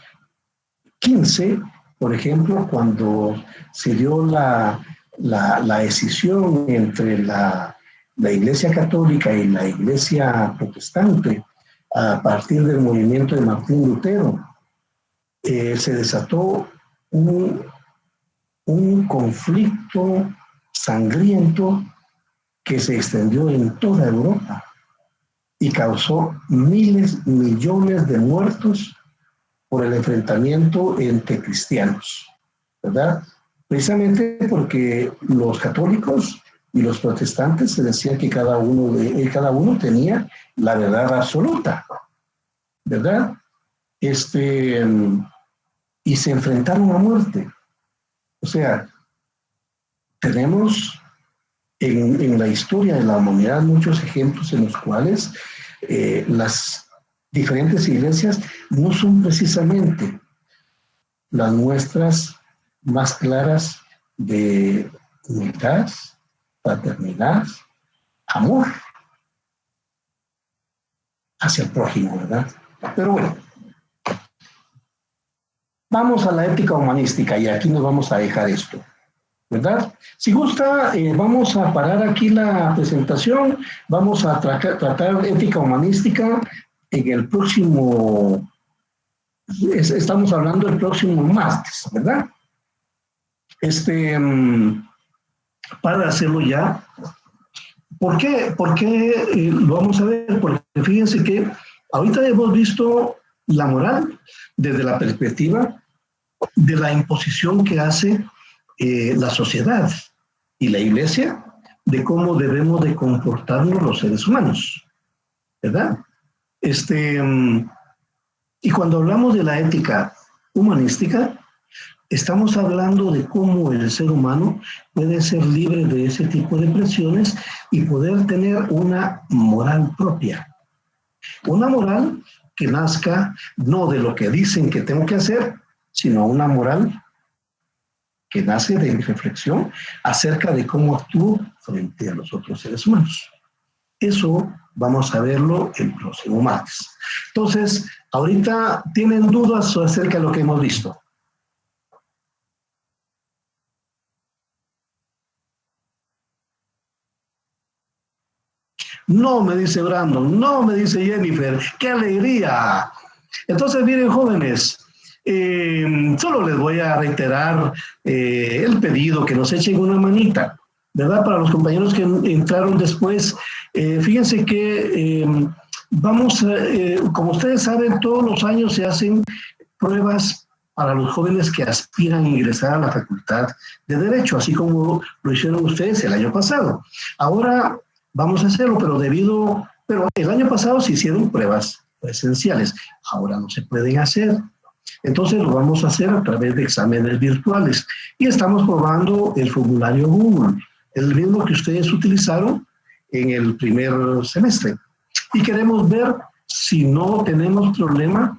A: XV, por ejemplo, cuando se dio la escisión entre la Iglesia Católica y la Iglesia Protestante, a partir del movimiento de Martín Lutero, se desató un conflicto sangriento que se extendió en toda Europa y causó miles, millones de muertos por el enfrentamiento entre cristianos, ¿verdad? Precisamente porque los católicos y los protestantes se decían que cada uno tenía la verdad absoluta, ¿verdad? Y se enfrentaron a muerte. O sea, tenemos en la historia de la humanidad muchos ejemplos en los cuales las diferentes iglesias no son precisamente las muestras más claras de unidad, fraternidad, amor hacia el prójimo, ¿verdad? Pero bueno, vamos a la ética humanística y aquí nos vamos a dejar esto, ¿verdad? Si gusta, vamos a parar aquí la presentación, vamos a tratar ética humanística en el próximo, estamos hablando el próximo martes, ¿verdad? Para hacerlo ya. ¿Por qué lo vamos a ver? Porque fíjense que ahorita hemos visto la moral desde la perspectiva de la imposición que hace la sociedad y la iglesia de cómo debemos de comportarnos los seres humanos, ¿verdad? Y cuando hablamos de la ética humanística, estamos hablando de cómo el ser humano puede ser libre de ese tipo de presiones y poder tener una moral propia. Una moral que nazca no de lo que dicen que tengo que hacer, sino una moral que nace de mi reflexión acerca de cómo actúo frente a los otros seres humanos. Eso vamos a verlo el próximo martes. Entonces, ahorita tienen dudas acerca de lo que hemos visto. No, me dice Brandon, no, me dice Jennifer, ¡qué alegría! Entonces, miren, jóvenes, solo les voy a reiterar el pedido que nos echen una manita, ¿verdad? Para los compañeros que entraron después, fíjense que como ustedes saben, todos los años se hacen pruebas para los jóvenes que aspiran a ingresar a la Facultad de Derecho, así como lo hicieron ustedes el año pasado. Ahora vamos a hacerlo, pero el año pasado se hicieron pruebas presenciales, ahora no se pueden hacer. Entonces lo vamos a hacer a través de exámenes virtuales y estamos probando el formulario Google, el mismo que ustedes utilizaron en el primer semestre. Y queremos ver si no tenemos problema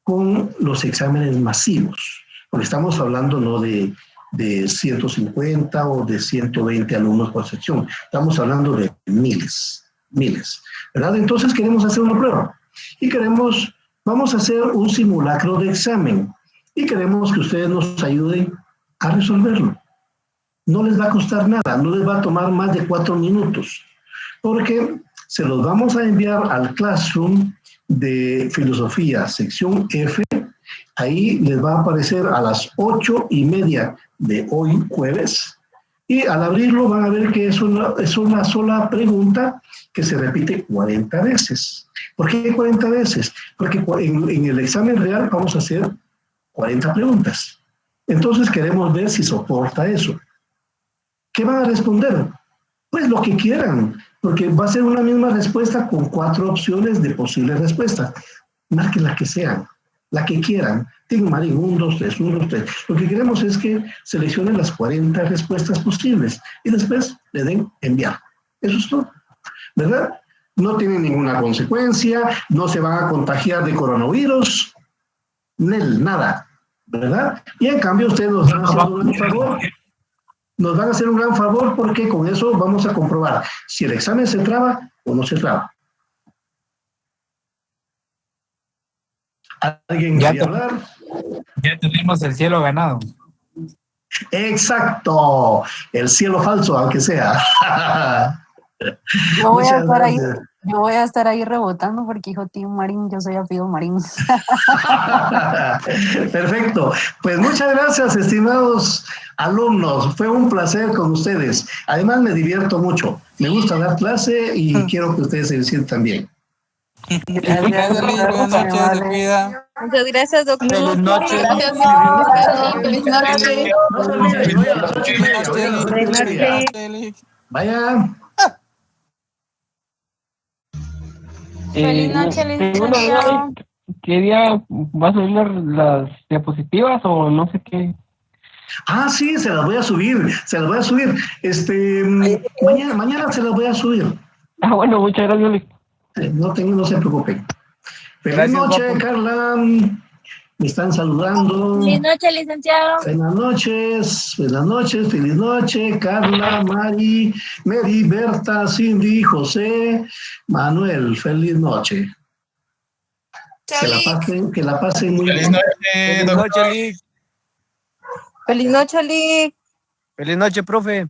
A: con los exámenes masivos, porque estamos hablando no de 150 o de 120 alumnos por sección. Estamos hablando de miles, ¿verdad? Entonces queremos hacer una prueba y vamos a hacer un simulacro de examen y queremos que ustedes nos ayuden a resolverlo. No les va a costar nada, no les va a tomar más de 4 minutos, porque se los vamos a enviar al Classroom de Filosofía, sección F. Ahí les va a aparecer a las 8:30 de hoy, jueves, y al abrirlo van a ver que es una sola pregunta que se repite 40 veces. ¿Por qué 40 veces? Porque en el examen real vamos a hacer 40 preguntas. Entonces queremos ver si soporta eso. ¿Qué van a responder? Pues lo que quieran, porque va a ser una misma respuesta con 4 opciones de posibles respuestas. Marquen la que sean, la que quieran. Tienen Marín, 1, 2, 3, 1, 2, 3. Lo que queremos es que seleccionen las 40 respuestas posibles y después le den enviar. Eso es todo, ¿verdad? No tienen ninguna consecuencia, no se van a contagiar de coronavirus, nada, ¿verdad? Y en cambio ustedes nos van a hacer un gran favor. Nos van a hacer un gran favor porque con eso vamos a comprobar si el examen se traba o no se traba. ¿Alguien
H: Ya
A: quería hablar?
H: Ya tuvimos el cielo ganado.
A: Exacto, el cielo falso, aunque sea.
K: Yo voy a
A: Muchas
K: estar ahí,
A: gracias.
K: yo voy a estar ahí rebotando porque dijo Tío Marín, yo soy Afido Marín.
A: Perfecto. Pues muchas gracias, estimados alumnos. Fue un placer con ustedes. Además, me divierto mucho. Me gusta dar clase y quiero que ustedes se diviertan también.
K: Gracias, doctor,
L: Buenas
K: muy
L: noches, se
K: amable.
L: cuida.
B: Muchas gracias, doctor.
L: Feliz noche.
B: Gracias,
F: Feliz noche.
A: No se olviden, hoy a las 8:30. Hoy a las
L: Feliz
A: 8:30. Vaya.
B: Feliz noche,
I: Tengo una duda,
B: licenciado.
I: ¿qué día va a subir las diapositivas o no sé qué?
A: Ah, sí, se las voy a subir. Se las voy a subir. Mañana se las voy a subir.
I: Ah, bueno, muchas gracias.
A: No se preocupen. Feliz
L: Gracias,
A: noche,
L: guapo.
A: Carla. Me están saludando.
B: Feliz noche, licenciado.
A: Buenas noches, feliz noche, Carla, Mari, Berta, Cindy, José, Manuel, feliz noche. Que la pasen muy bien.
L: Feliz noche, Lick.
B: Feliz noche, Lick.
L: Feliz noche, profe.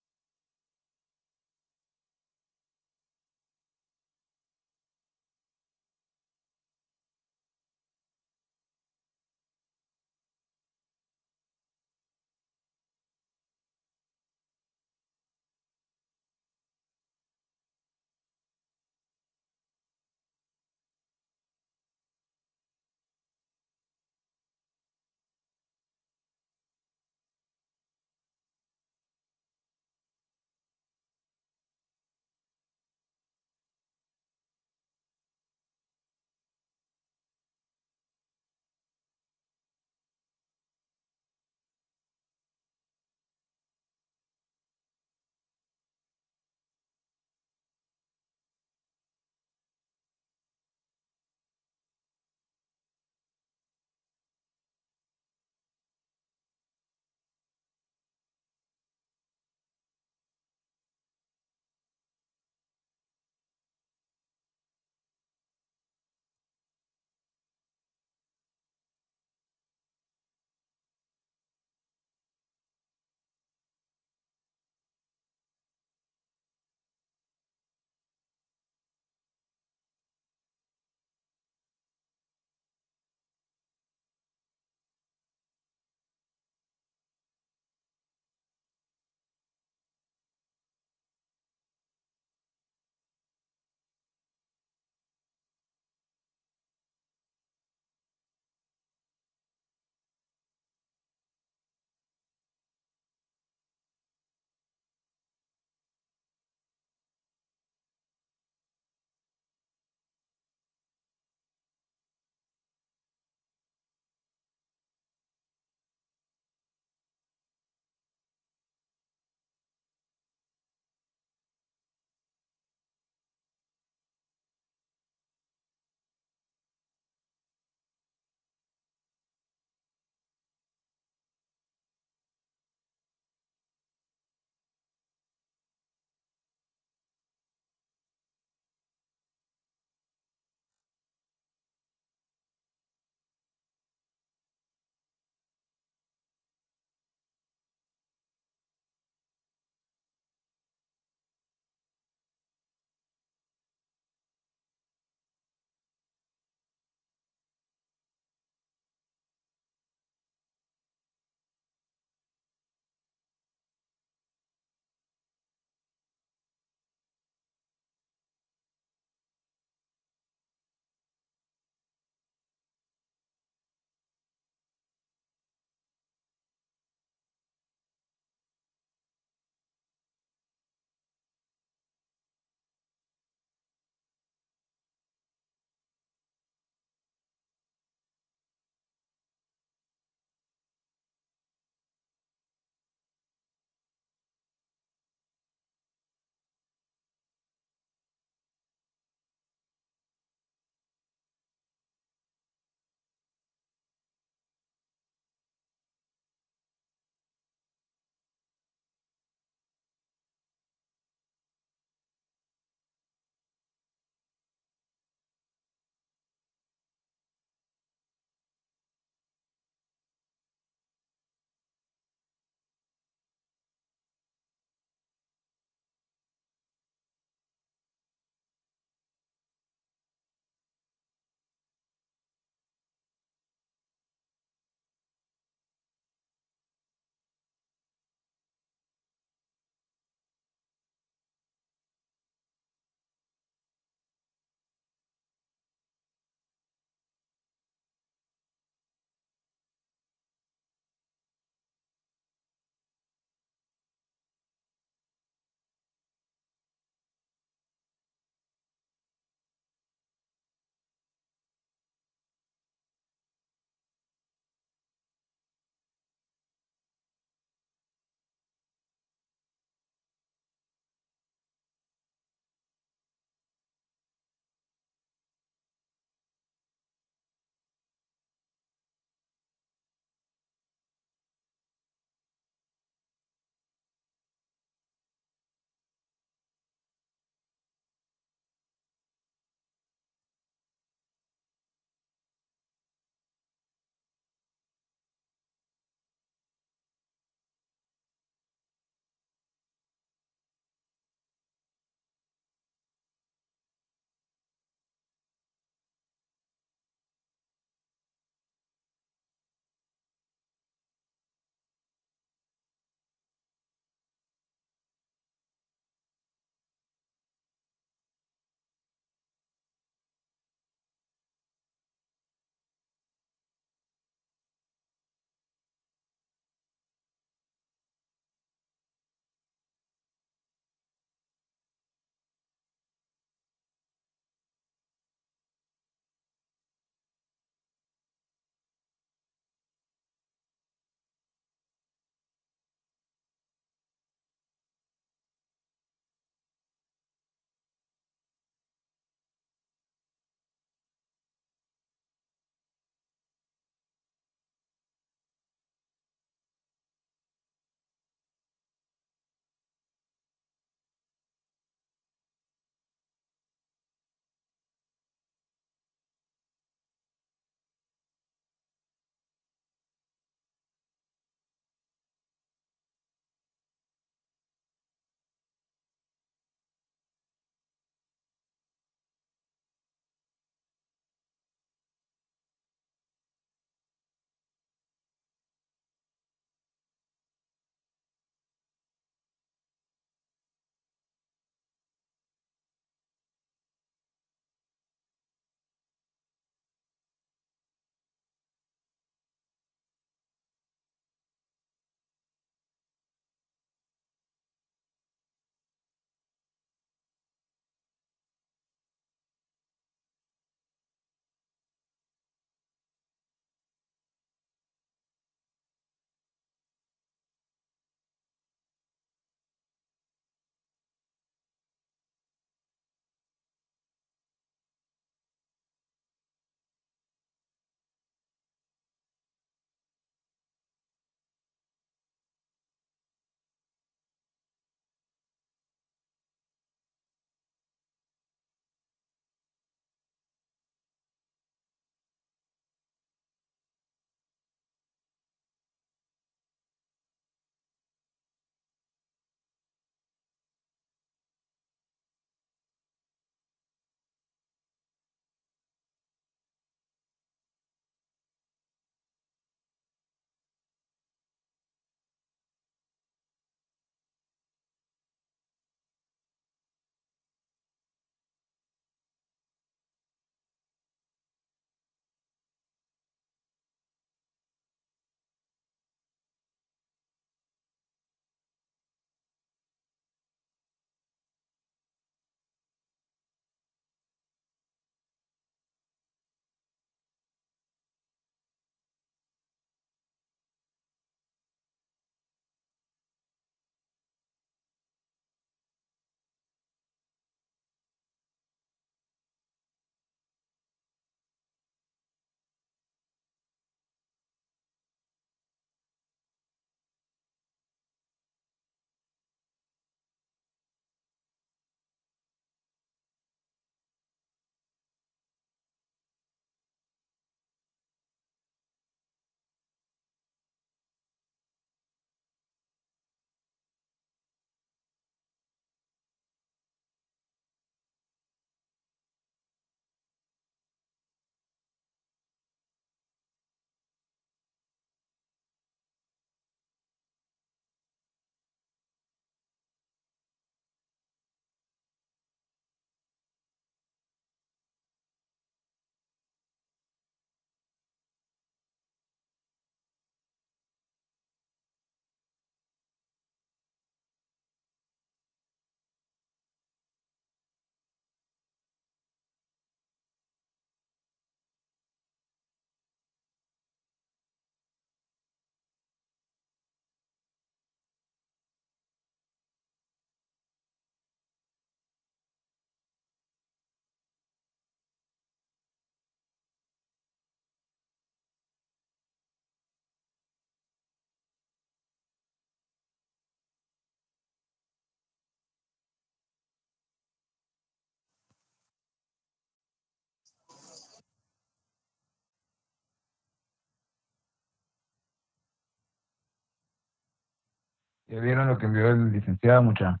M: Ya vieron lo que envió el licenciado, mucha.